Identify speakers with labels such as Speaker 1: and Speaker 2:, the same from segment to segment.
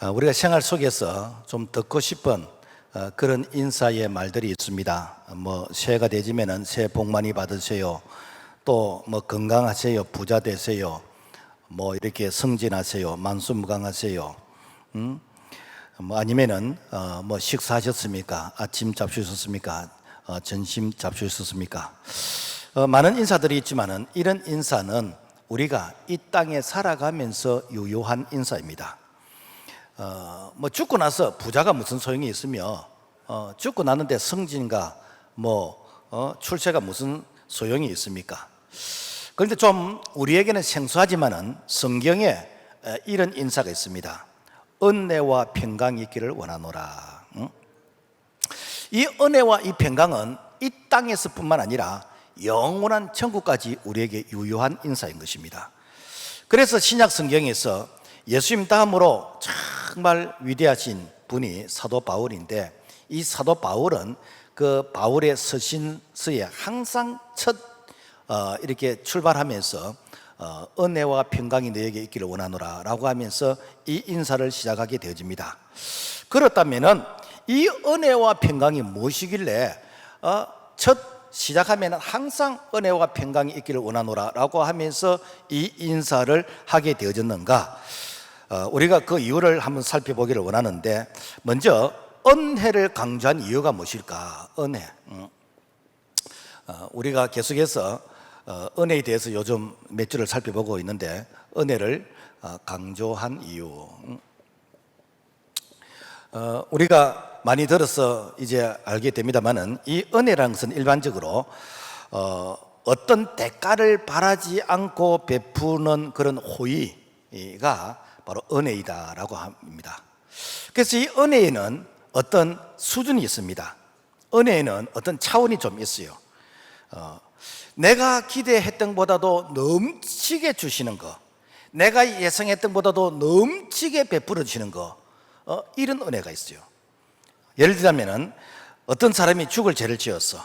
Speaker 1: 우리가 생활 속에서 좀 듣고 싶은 그런 인사의 말들이 있습니다. 새해가 되지면은 새해 복 많이 받으세요. 또 건강하세요, 부자 되세요. 이렇게 승진하세요, 만수무강하세요. 아니면은 식사하셨습니까? 아침 잡수셨습니까? 점심 잡수셨습니까? 많은 인사들이 있지만은 이런 인사는 우리가 이 땅에 살아가면서 유효한 인사입니다. 죽고 나서 부자가 무슨 소용이 있으며 죽고 나는데 승진과 출세가 무슨 소용이 있습니까? 그런데 좀 우리에게는 생소하지만은 성경에 이런 인사가 있습니다. 은혜와 평강이 있기를 원하노라. 이 은혜와 이 평강은 이 땅에서뿐만 아니라 영원한 천국까지 우리에게 유효한 인사인 것입니다. 그래서 신약 성경에서 예수님 다음으로 정말 위대하신 분이 사도 바울인데, 이 사도 바울은 그 바울의 서신서에 항상 이렇게 출발하면서 은혜와 평강이 너에게 있기를 원하노라 라고 하면서 이 인사를 시작하게 되어집니다. 그렇다면은 이 은혜와 평강이 무엇이길래 첫 시작하면 항상 은혜와 평강이 있기를 원하노라 라고 하면서 이 인사를 하게 되어졌는가? 우리가 그 이유를 한번 살펴보기를 원하는데, 먼저 은혜를 강조한 이유가 무엇일까? 은혜. 우리가 계속해서 은혜에 대해서 요즘 몇 주를 살펴보고 있는데, 은혜를 강조한 이유. 우리가 많이 들어서 이제 알게 됩니다만은, 이 은혜라는 것은 일반적으로 어떤 대가를 바라지 않고 베푸는 그런 호의가 바로 은혜이다라고 합니다. 그래서 이 은혜에는 어떤 수준이 있습니다. 은혜에는 어떤 차원이 좀 있어요. 내가 기대했던 것보다도 넘치게 주시는 것, 내가 예상했던 것보다도 넘치게 베풀어 주시는 것, 이런 은혜가 있어요. 예를 들자면은 어떤 사람이 죽을 죄를 지었어.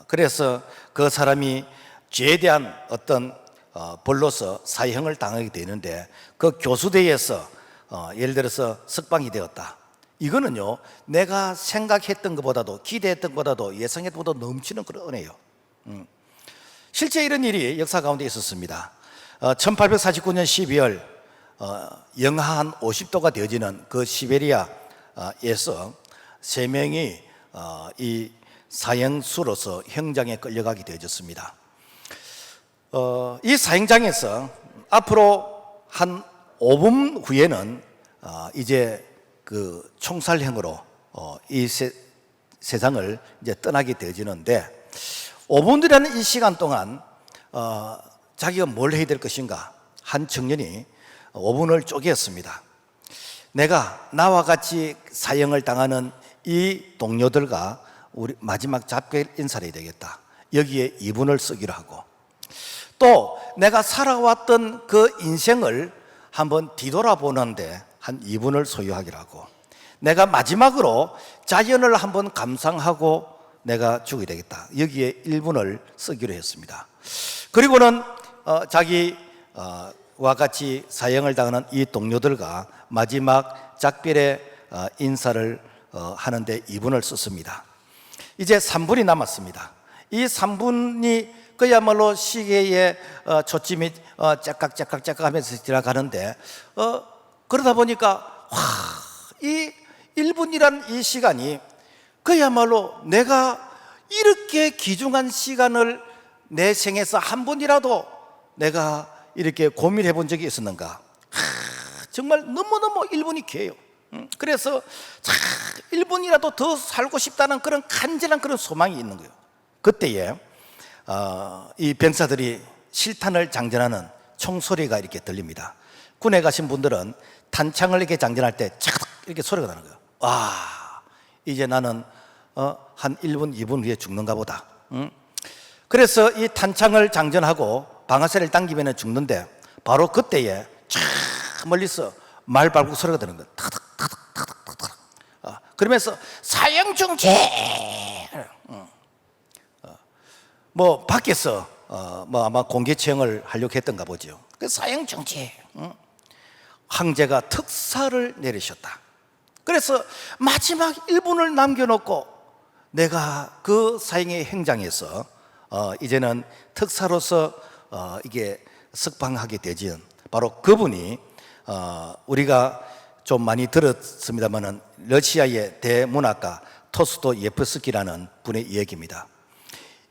Speaker 1: 그래서 그 사람이 죄에 대한 어떤 벌로서 사형을 당하게 되는데, 그 교수대에서 예를 들어서 석방이 되었다. 이거는요, 내가 생각했던 것보다도, 기대했던 것보다도, 예상했던 것보다 넘치는 그런 은혜예요. 실제 이런 일이 역사 가운데 있었습니다. 1849년 12월 영하 한 50도가 되어지는 그 시베리아에서 3명이 이 사형수로서 형장에 끌려가게 되어졌습니다. 이 사형장에서 앞으로 한 5분 후에는 이제 그 총살형으로 이 세상을 이제 떠나게 되어지는데, 5분이라는 이 시간 동안 자기가 뭘 해야 될 것인가? 한 청년이 5분을 쪼개었습니다. 내가 나와 같이 사형을 당하는 이 동료들과 우리 마지막 작별 인사를 해야 되겠다. 여기에 2분을 쓰기로 하고, 또 내가 살아왔던 그 인생을 한번 뒤돌아보는데 한 2분을 소유하기로 하고, 내가 마지막으로 자연을 한번 감상하고 내가 죽어야 되겠다. 여기에 1분을 쓰기로 했습니다. 그리고는 자기와 같이 사형을 당하는 이 동료들과 마지막 작별의 인사를 하는데 2분을 썼습니다. 이제 3분이 남았습니다. 이 3분이 그야말로 시계의 초침이 째깍째깍째깍 하면서 지나가는데, 그러다 보니까 이 1분이란 이 시간이 그야말로 내가 이렇게 귀중한 시간을 내 생에서 한 번이라도 내가 이렇게 고민해 본 적이 있었는가? 정말 너무너무 1분이 귀해요. 그래서 1분이라도 더 살고 싶다는 그런 간절한 그런 소망이 있는 거예요. 그때에 이 병사들이 실탄을 장전하는 총소리가 이렇게 들립니다. 군에 가신 분들은 탄창을 이렇게 장전할 때 차닥 이렇게 소리가 나는 거예요. 이제 나는 한 1분, 2분 후에 죽는가 보다. 그래서 이 탄창을 장전하고 방아쇠를 당기면 죽는데, 바로 그때에 쫙 멀리서 말발굽 소리가 드는 거예요. 타닥타닥타닥타닥. 그러면서 사형중죄. 밖에서 아마 공개 처형을 하려고 했던가 보죠. 그 사형중죄. 황제가 특사를 내리셨다. 그래서 마지막 1분을 남겨놓고 내가 그 사형의 행장에서 이제는 특사로서 이게 석방하게 되지는 바로 그분이 우리가 좀 많이 들었습니다만은 러시아의 대문학가 토스도 예프스키라는 분의 이야기입니다.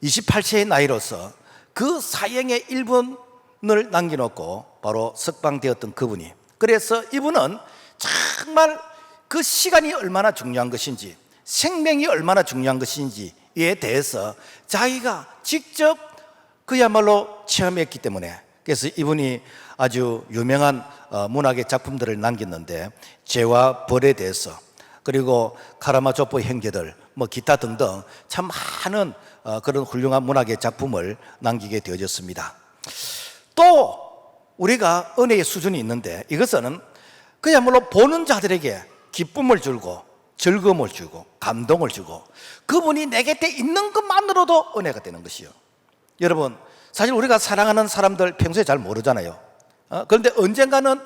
Speaker 1: 28세의 나이로서 그 사형의 1분을 남겨놓고 바로 석방되었던 그분이, 그래서 이분은 정말 그 시간이 얼마나 중요한 것인지, 생명이 얼마나 중요한 것인지에 대해서 자기가 직접 그야말로 체험했기 때문에, 그래서 이분이 아주 유명한 문학의 작품들을 남겼는데 죄와 벌에 대해서, 그리고 카라마조프 형제들, 뭐 기타 등등 참 많은 그런 훌륭한 문학의 작품을 남기게 되어졌습니다. 또 우리가 은혜의 수준이 있는데 이것은 그야말로 보는 자들에게 기쁨을 주고 즐거움을 주고 감동을 주고 그분이 내 곁에 있는 것만으로도 은혜가 되는 것이요. 여러분, 사실 우리가 사랑하는 사람들 평소에 잘 모르잖아요. 그런데 언젠가는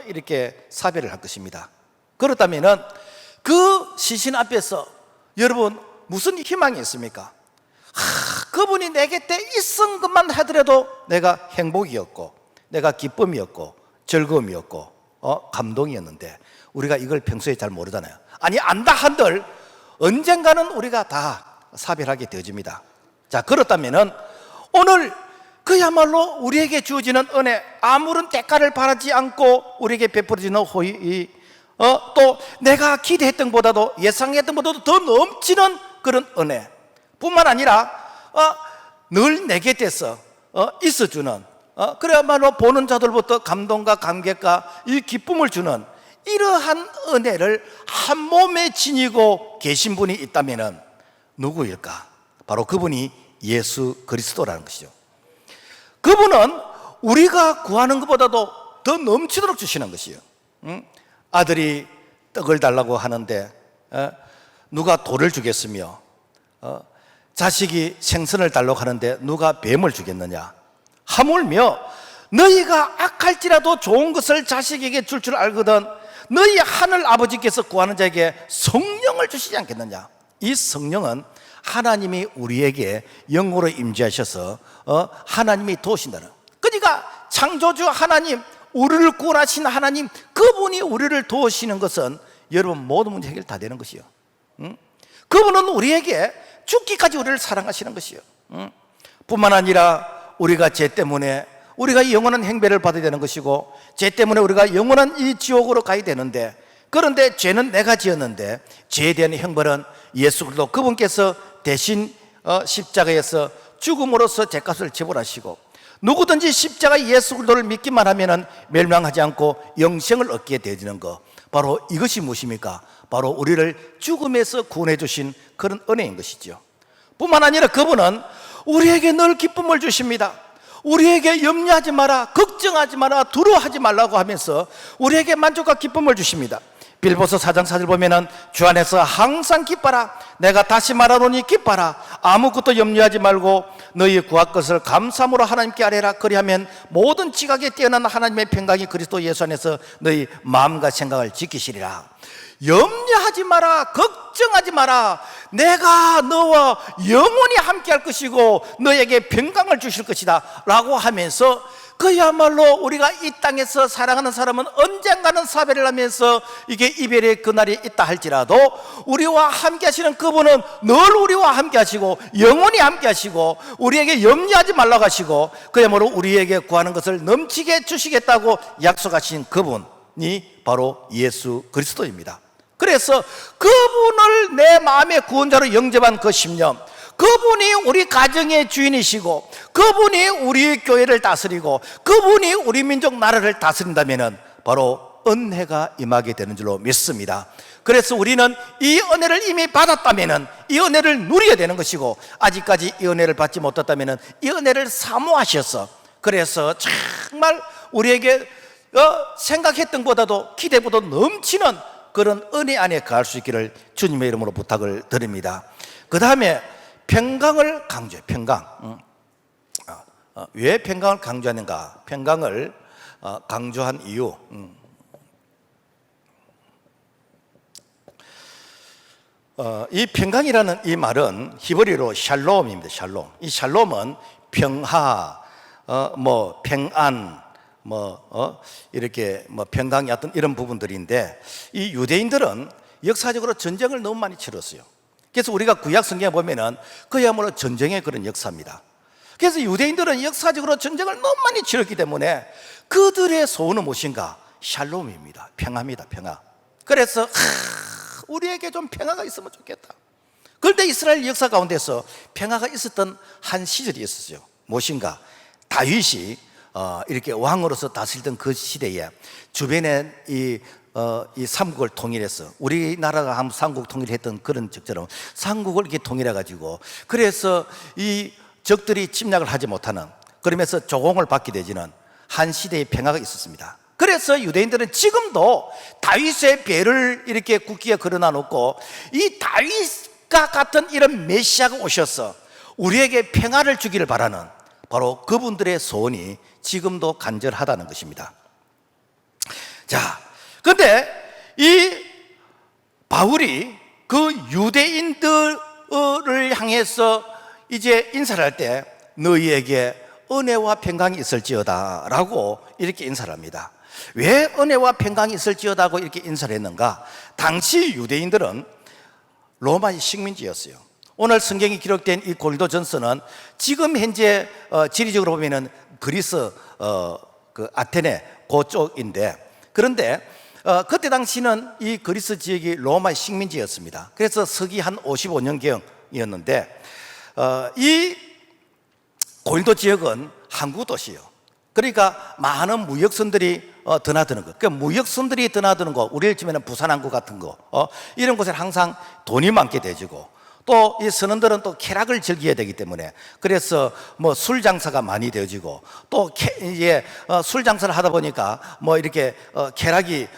Speaker 1: 이렇게 사별을 할 것입니다. 그렇다면 그 시신 앞에서 여러분 무슨 희망이 있습니까? 그분이 내 곁에 있은 것만 하더라도 내가 행복이었고 내가 기쁨이었고 즐거움이었고 감동이었는데 우리가 이걸 평소에 잘 모르잖아요. 아니, 안다 한들 언젠가는 우리가 다 사별하게 되어집니다. 자, 그렇다면 오늘 그야말로 우리에게 주어지는 은혜, 아무런 대가를 바라지 않고 우리에게 베풀어지는 호의, 또 내가 기대했던 것보다도 예상했던 것보다도 더 넘치는 그런 은혜 뿐만 아니라 늘 내 곁에서 있어주는, 그야말로 보는 자들부터 감동과 감격과 이 기쁨을 주는 이러한 은혜를 한 몸에 지니고 계신 분이 있다면 누구일까? 바로 그분이 예수 그리스도라는 것이죠. 그분은 우리가 구하는 것보다도 더 넘치도록 주시는 것이에요. 아들이 떡을 달라고 하는데 누가 돌을 주겠으며, 자식이 생선을 달라고 하는데 누가 뱀을 주겠느냐? 하물며 너희가 악할지라도 좋은 것을 자식에게 줄 줄 알거든 너희 하늘 아버지께서 구하는 자에게 성령을 주시지 않겠느냐? 이 성령은 하나님이 우리에게 영으로 임재하셔서 하나님이 도우신다는, 그러니까 창조주 하나님, 우리를 구원하신 하나님, 그분이 우리를 도우시는 것은 여러분 모든 문제 해결 다 되는 것이요. 그분은 우리에게 죽기까지 우리를 사랑하시는 것이요. 뿐만 아니라 우리가 죄 때문에 우리가 영원한 행배를 받아야 되는 것이고, 죄 때문에 우리가 영원한 이 지옥으로 가야 되는데, 그런데 죄는 내가 지었는데 죄에 대한 형벌은 예수 그리스도 그분께서 대신 십자가에서 죽음으로써 죄값을 지불하시고, 누구든지 십자가 예수 그리스도를 믿기만 하면은 멸망하지 않고 영생을 얻게 되는 것, 바로 이것이 무엇입니까? 바로 우리를 죽음에서 구원해 주신 그런 은혜인 것이죠. 뿐만 아니라 그분은 우리에게 늘 기쁨을 주십니다. 우리에게 염려하지 마라, 걱정하지 마라, 두려워하지 말라고 하면서 우리에게 만족과 기쁨을 주십니다. 빌보서 4장 4절 보면은 주 안에서 항상 기뻐라, 내가 다시 말하노니 기뻐라, 아무것도 염려하지 말고 너희의 구할 것을 감사함으로 하나님께 아뢰라. 그리하면 모든 지각에 뛰어난 하나님의 평강이 그리스도 예수 안에서 너희 마음과 생각을 지키시리라. 염려하지 마라, 걱정하지 마라, 내가 너와 영원히 함께 할 것이고 너에게 평강을 주실 것이다 라고 하면서, 그야말로 우리가 이 땅에서 사랑하는 사람은 언젠가는 사별을 하면서 이게 이별의 그날이 있다 할지라도 우리와 함께 하시는 그분은 늘 우리와 함께 하시고 영원히 함께 하시고 우리에게 염려하지 말라고 하시고, 그야말로 우리에게 구하는 것을 넘치게 주시겠다고 약속하신 그분이 바로 예수 그리스도입니다. 그래서 그분을 내 마음의 구원자로 영접한 그 10년, 그분이 우리 가정의 주인이시고 그분이 우리 교회를 다스리고 그분이 우리 민족 나라를 다스린다면 바로 은혜가 임하게 되는 줄로 믿습니다. 그래서 우리는 이 은혜를 이미 받았다면 이 은혜를 누려야 되는 것이고, 아직까지 이 은혜를 받지 못했다면 이 은혜를 사모하셔서, 그래서 정말 우리에게 생각했던 것보다도 기대보다 넘치는 그런 은혜 안에 거할 수 있기를 주님의 이름으로 부탁을 드립니다. 그 다음에 평강을 강조해. 평강. 왜 평강을 강조하는가? 평강을 강조한 이유, 이 평강이라는 이 말은 히브리어로 샬롬입니다. 샬롬. 이 샬롬은 평화, 평안, 이렇게 평강이 어떤 이런 부분들인데, 이 유대인들은 역사적으로 전쟁을 너무 많이 치렀어요. 그래서 우리가 구약 성경에 보면은 그야말로 전쟁의 그런 역사입니다. 그래서 유대인들은 역사적으로 전쟁을 너무 많이 치렀기 때문에 그들의 소원은 무엇인가? 샬롬입니다. 평화입니다. 평화. 그래서 우리에게 좀 평화가 있으면 좋겠다. 그런데 이스라엘 역사 가운데서 평화가 있었던 한 시절이 있었어요. 무엇인가? 다윗이 이렇게 왕으로서 다스리던 그 시대에 주변에 이 삼국을 통일해서, 우리나라가 한 삼국 통일했던 그런 적처럼 삼국을 이렇게 통일해 가지고, 그래서 이 적들이 침략을 하지 못하는, 그러면서 조공을 받게 되지는 한 시대의 평화가 있었습니다. 그래서 유대인들은 지금도 다윗의 배를 이렇게 국기에 걸어놔 놓고, 이 다윗과 같은 이런 메시아가 오셔서 우리에게 평화를 주기를 바라는 바로 그분들의 소원이 지금도 간절하다는 것입니다. 자, 그런데 이 바울이 그 유대인들을 향해서 이제 인사를 할 때 너희에게 은혜와 평강이 있을지어다 라고 이렇게 인사를 합니다. 왜 은혜와 평강이 있을지어다 고 이렇게 인사를 했는가? 당시 유대인들은 로마의 식민지였어요. 오늘 성경이 기록된 이 고린도전서는 지금 현재 지리적으로 보면은 그리스 그 아테네 그쪽인데, 그런데 그때 당시는 이 그리스 지역이 로마의 식민지였습니다. 그래서 서기 한 55년경이었는데 이 고린도 지역은 항구 도시예요. 그러니까 많은 무역선들이 드나드는 거. 그러니까 무역선들이 드나드는 거, 우리를 치면 부산항구 같은 거, 이런 곳에 항상 돈이 많게 되지고, 또 이 선원들은 또 쾌락을 즐겨야 되기 때문에, 그래서 술 장사가 많이 되어지고, 또 이제 술 장사를 하다 보니까 이렇게 쾌락이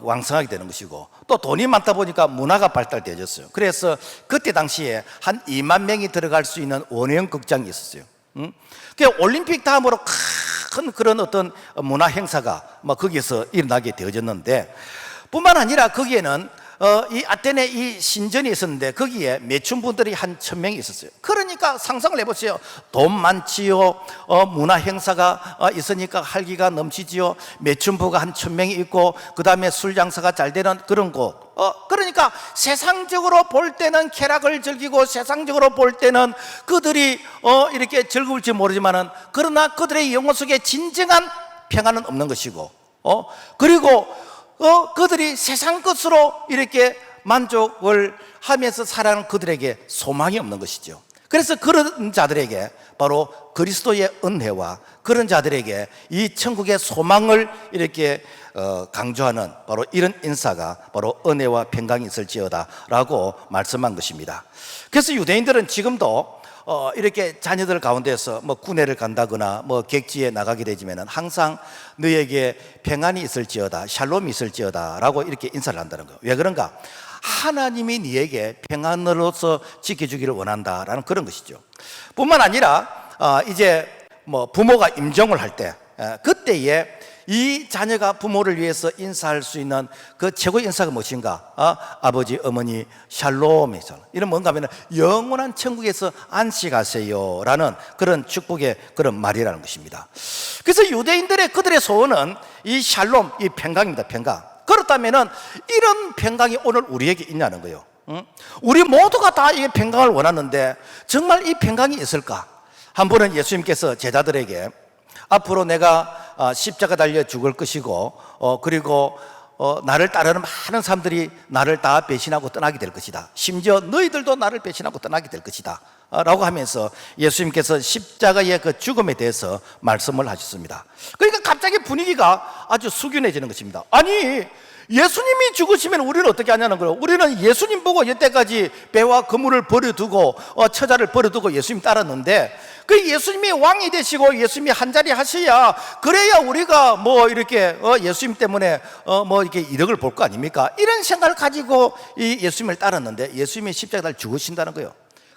Speaker 1: 왕성하게 되는 것이고, 또 돈이 많다 보니까 문화가 발달되어졌어요. 그래서 그때 당시에 한 2만 명이 들어갈 수 있는 원형 극장이 있었어요. 그 올림픽 다음으로 큰 그런 어떤 문화 행사가 거기에서 일어나게 되어졌는데, 뿐만 아니라 거기에는 이 아테네 이 신전이 있었는데 거기에 매춘부들이 한 1,000명이 있었어요. 그러니까 상상을 해보세요. 돈 많지요, 문화 행사가 있으니까 활기가 넘치지요. 매춘부가 한 1,000명이 있고, 그 다음에 술 장사가 잘 되는 그런 곳. 그러니까 세상적으로 볼 때는 쾌락을 즐기고, 세상적으로 볼 때는 그들이 이렇게 즐거울지 모르지만은, 그러나 그들의 영혼 속에 진정한 평안은 없는 것이고, 그리고 그들이 세상 것으로 이렇게 만족을 하면서 살아가는 그들에게 소망이 없는 것이죠. 그래서 그런 자들에게 바로 그리스도의 은혜와 그런 자들에게 이 천국의 소망을 이렇게 강조하는 바로 이런 인사가 바로 은혜와 평강이 있을지어다 라고 말씀한 것입니다. 그래서 유대인들은 지금도 이렇게 자녀들 가운데서 군회를 간다거나 객지에 나가게 되지면은 항상 너에게 평안이 있을지어다, 샬롬이 있을지어다 라고 이렇게 인사를 한다는 거예요. 왜 그런가? 하나님이 네에게 평안으로서 지켜주기를 원한다라는 그런 것이죠. 뿐만 아니라 이제 부모가 임종을 할 때, 그때에 이 자녀가 부모를 위해서 인사할 수 있는 그 최고 인사가 무엇인가? 아버지, 어머니, 샬롬이죠. 이런 뭔가 하면 영원한 천국에서 안식하세요 라는 그런 축복의 그런 말이라는 것입니다. 그래서 유대인들의 그들의 소원은 이 샬롬, 이 평강입니다. 평강. 그렇다면은 이런 평강이 오늘 우리에게 있냐는 거예요. 우리 모두가 다 이 평강을 원하는데 정말 이 평강이 있을까? 한 번은 예수님께서 제자들에게 앞으로 내가 십자가 달려 죽을 것이고, 그리고 나를 따르는 많은 사람들이 나를 다 배신하고 떠나게 될 것이다. 심지어 너희들도 나를 배신하고 떠나게 될 것이다 라고 하면서 예수님께서 십자가의 그 죽음에 대해서 말씀을 하셨습니다. 그러니까 갑자기 분위기가 아주 숙연해지는 것입니다. 아니, 예수님이 죽으시면 우리는 어떻게 하냐는 거예요. 우리는 예수님 보고 여태까지 배와 그물을 버려두고 처자를 버려두고 예수님 따랐는데, 그 예수님이 왕이 되시고 예수님이 한자리 하셔야, 그래야 우리가 이렇게 예수님 때문에 이렇게 이득을 볼 거 아닙니까? 이런 생각을 가지고 이 예수님을 따랐는데 예수님이 십자가를 죽으신다는 거예요.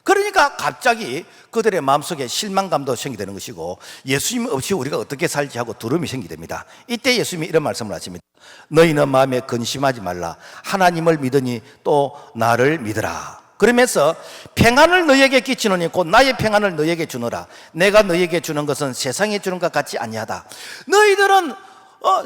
Speaker 1: 그러니까 갑자기 그들의 마음속에 실망감도 생기게 되는 것이고, 예수님 없이 우리가 어떻게 살지 하고 두려움이 생기게 됩니다. 이때 예수님이 이런 말씀을 하십니다. 너희는 마음에 근심하지 말라. 하나님을 믿으니 또 나를 믿으라. 그러면서 평안을 너희에게 끼치노니 곧 나의 평안을 너희에게 주노라. 내가 너희에게 주는 것은 세상이 주는 것 같지 아니하다. 너희들은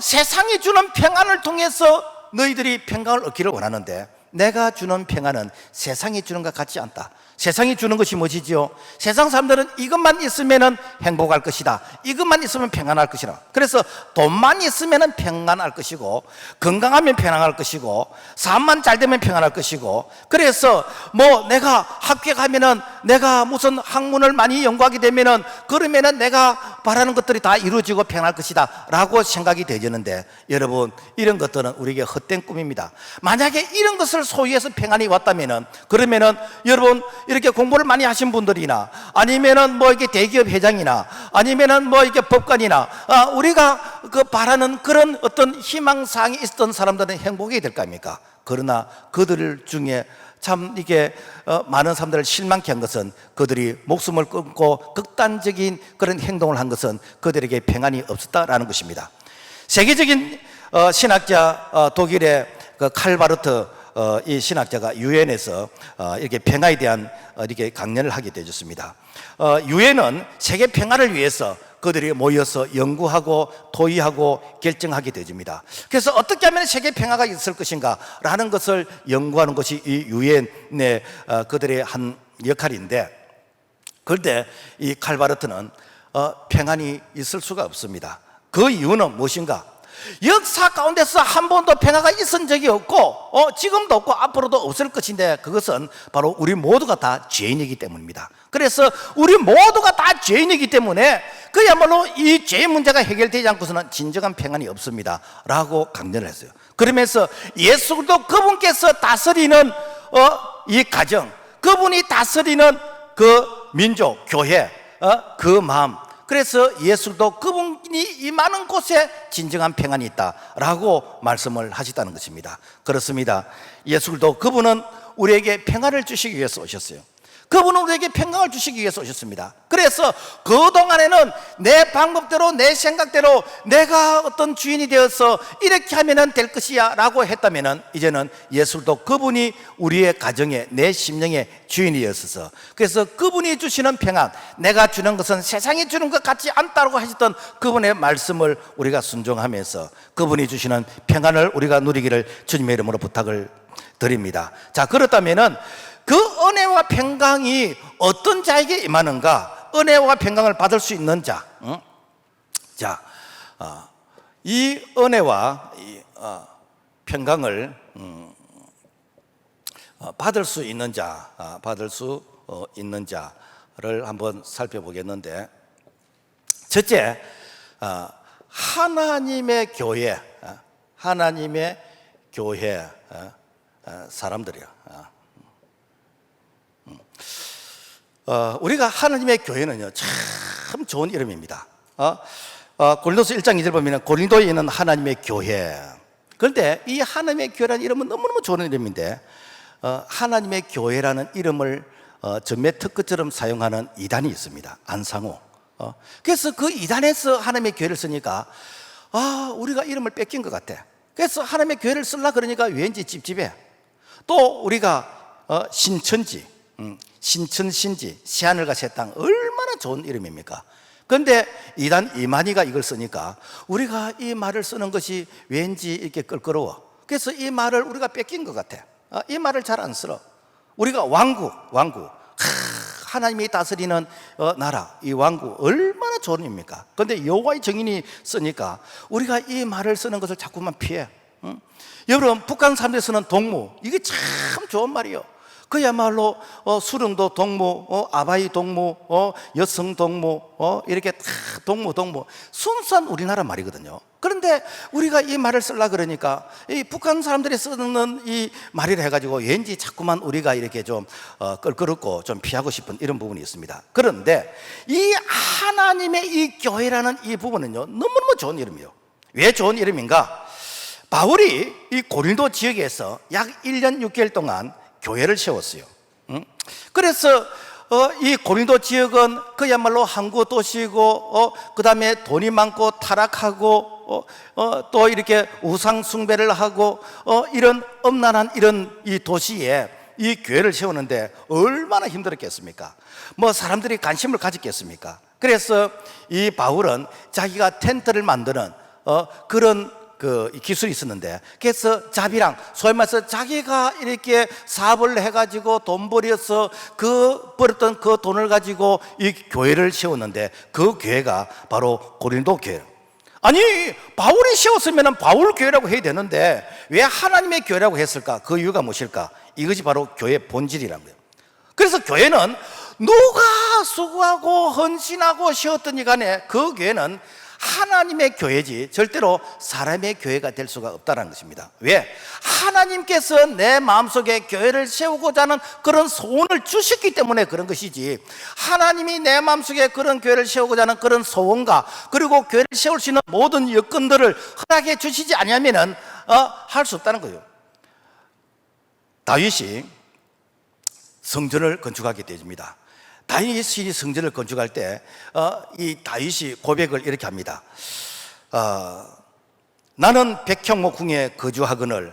Speaker 1: 세상이 주는 평안을 통해서 너희들이 평강을 얻기를 원하는데, 내가 주는 평안은 세상이 주는 것 같지 않다. 세상이 주는 것이 무엇이지요? 세상 사람들은 이것만 있으면 행복할 것이다, 이것만 있으면 평안할 것이다. 그래서 돈만 있으면 평안할 것이고, 건강하면 평안할 것이고, 사업만 잘 되면 평안할 것이고, 그래서 뭐 내가 합격하면은, 내가 무슨 학문을 많이 연구하게 되면은, 그러면은 내가 바라는 것들이 다 이루어지고 평안할 것이다 라고 생각이 되지는데, 여러분, 이런 것들은 우리에게 헛된 꿈입니다. 만약에 이런 것을 소유해서 평안이 왔다면은, 그러면은 여러분, 이렇게 공부를 많이 하신 분들이나, 아니면은 뭐 이게 대기업 회장이나, 아니면은 뭐 이게 법관이나, 우리가 그 바라는 그런 어떤 희망사항이 있었던 사람들은 행복이 될 거 아닙니까? 그러나 그들 중에 참 이게 많은 사람들을 실망케 한 것은, 그들이 목숨을 끊고 극단적인 그런 행동을 한 것은 그들에게 평안이 없었다라는 것입니다. 세계적인 신학자, 독일의 그 칼바르트 이 신학자가 유엔에서 이렇게 평화에 대한 이렇게 강연을 하게 되었습니다. 유엔은 세계 평화를 위해서 그들이 모여서 연구하고 토의하고 결정하게 되집니다. 그래서 어떻게 하면 세계 평화가 있을 것인가 라는 것을 연구하는 것이 이 유엔의 그들의 한 역할인데, 그런데 이 칼바르트는 평안이 있을 수가 없습니다. 그 이유는 무엇인가? 역사 가운데서 한 번도 평화가 있은 적이 없고, 지금도 없고 앞으로도 없을 것인데, 그것은 바로 우리 모두가 다 죄인이기 때문입니다. 그래서 우리 모두가 다 죄인이기 때문에 그야말로 이 죄 문제가 해결되지 않고서는 진정한 평안이 없습니다 라고 강연을 했어요. 그러면서 예수 그리스도 그분께서 다스리는 이 가정, 그분이 다스리는 그 민족, 교회, 그 마음, 그래서 예수도 그분이 임하는 곳에 진정한 평안이 있다라고 말씀을 하셨다는 것입니다. 그렇습니다. 예수도 그분은 우리에게 평안을 주시기 위해서 오셨어요. 그분은 우리에게 평강을 주시기 위해서 오셨습니다. 그래서 그동안에는 내 방법대로, 내 생각대로 내가 어떤 주인이 되어서 이렇게 하면 될 것이야 라고 했다면, 이제는 예수도 그분이 우리의 가정에, 내 심령의 주인이 되었어서, 그래서 그분이 주시는 평안, 내가 주는 것은 세상이 주는 것 같지 않다고 하셨던 그분의 말씀을 우리가 순종하면서 그분이 주시는 평안을 우리가 누리기를 주님의 이름으로 부탁을 드립니다. 자, 그렇다면은 그 은혜와 평강이 어떤 자에게 임하는가? 은혜와 평강을 받을 수 있는 자, 자, 이 은혜와 이 평강을 받을 수 있는 자, 받을 수 있는 자를 한번 살펴보겠는데, 첫째, 하나님의 교회, 하나님의 교회 사람들이요. 우리가 하나님의 교회는요, 참 좋은 이름입니다. 고린도서 1장 2절 보면 고린도에 있는 하나님의 교회. 그런데 이 하나님의 교회라는 이름은 너무너무 좋은 이름인데, 하나님의 교회라는 이름을 전매 특허처럼 사용하는 이단이 있습니다. 안상호. 그래서 그 이단에서 하나님의 교회를 쓰니까 우리가 이름을 뺏긴 것 같아. 그래서 하나님의 교회를 쓰려고 그러니까 왠지 찝찝해. 또 우리가 신천지, 신천신지, 새하늘과 새 땅, 얼마나 좋은 이름입니까? 그런데 이단 이만희가 이걸 쓰니까 우리가 이 말을 쓰는 것이 왠지 이렇게 껄끄러워. 그래서 이 말을 우리가 뺏긴 것 같아. 이 말을 잘 안 쓰러. 우리가 왕국, 하나님이 다스리는 나라, 이 왕국 얼마나 좋은 입니까? 그런데 여호와의 정인이 쓰니까 우리가 이 말을 쓰는 것을 자꾸만 피해. 여러분, 북한 사람들이 쓰는 동무, 이게 참 좋은 말이에요. 그야말로 수령도 동무, 아바이 동무, 여성 동무, 이렇게 다 동무 순수한 우리나라 말이거든요. 그런데 우리가 이 말을 쓰려고 그러니까 이 북한 사람들이 쓰는 이 말이라 해가지고 왠지 자꾸만 우리가 이렇게 좀 껄끄럽고 좀 피하고 싶은 이런 부분이 있습니다. 그런데 이 하나님의 이 교회라는 이 부분은요, 너무너무 좋은 이름이에요. 왜 좋은 이름인가? 바울이 이 고린도 지역에서 약 1년 6개월 동안 교회를 세웠어요. 그래서 이 고린도 지역은 그야말로 항구 도시고, 그 다음에 돈이 많고 타락하고, 또 이렇게 우상 숭배를 하고, 이런 엄난한 이런 이 도시에 이 교회를 세우는데 얼마나 힘들었겠습니까? 뭐 사람들이 관심을 가졌겠습니까? 그래서 이 바울은 자기가 텐트를 만드는 그런 그 기술이 있었는데, 그래서 자비랑, 소위 말해서 자기가 이렇게 사업을 해가지고 돈 벌여서 그 벌었던 그 돈을 가지고 이 교회를 세웠는데, 그 교회가 바로 고린도 교회. 아니, 바울이 세웠으면 바울 교회라고 해야 되는데 왜 하나님의 교회라고 했을까? 그 이유가 무엇일까? 이것이 바로 교회의 본질이라는 거예요. 그래서 교회는 누가 수고하고 헌신하고 세웠더니 간에 그 교회는 하나님의 교회지 절대로 사람의 교회가 될 수가 없다는 것입니다. 왜? 하나님께서 내 마음속에 교회를 세우고자 하는 그런 소원을 주셨기 때문에 그런 것이지, 하나님이 내 마음속에 그런 교회를 세우고자 하는 그런 소원과 그리고 교회를 세울 수 있는 모든 여건들을 허락해 주시지 않으면 할 수 없다는 거예요. 다윗이 성전을 건축하게 되집니다. 다윗이 성전을 건축할 때 이 다윗이 고백을 이렇게 합니다. 나는 백향목 궁에 거주하거늘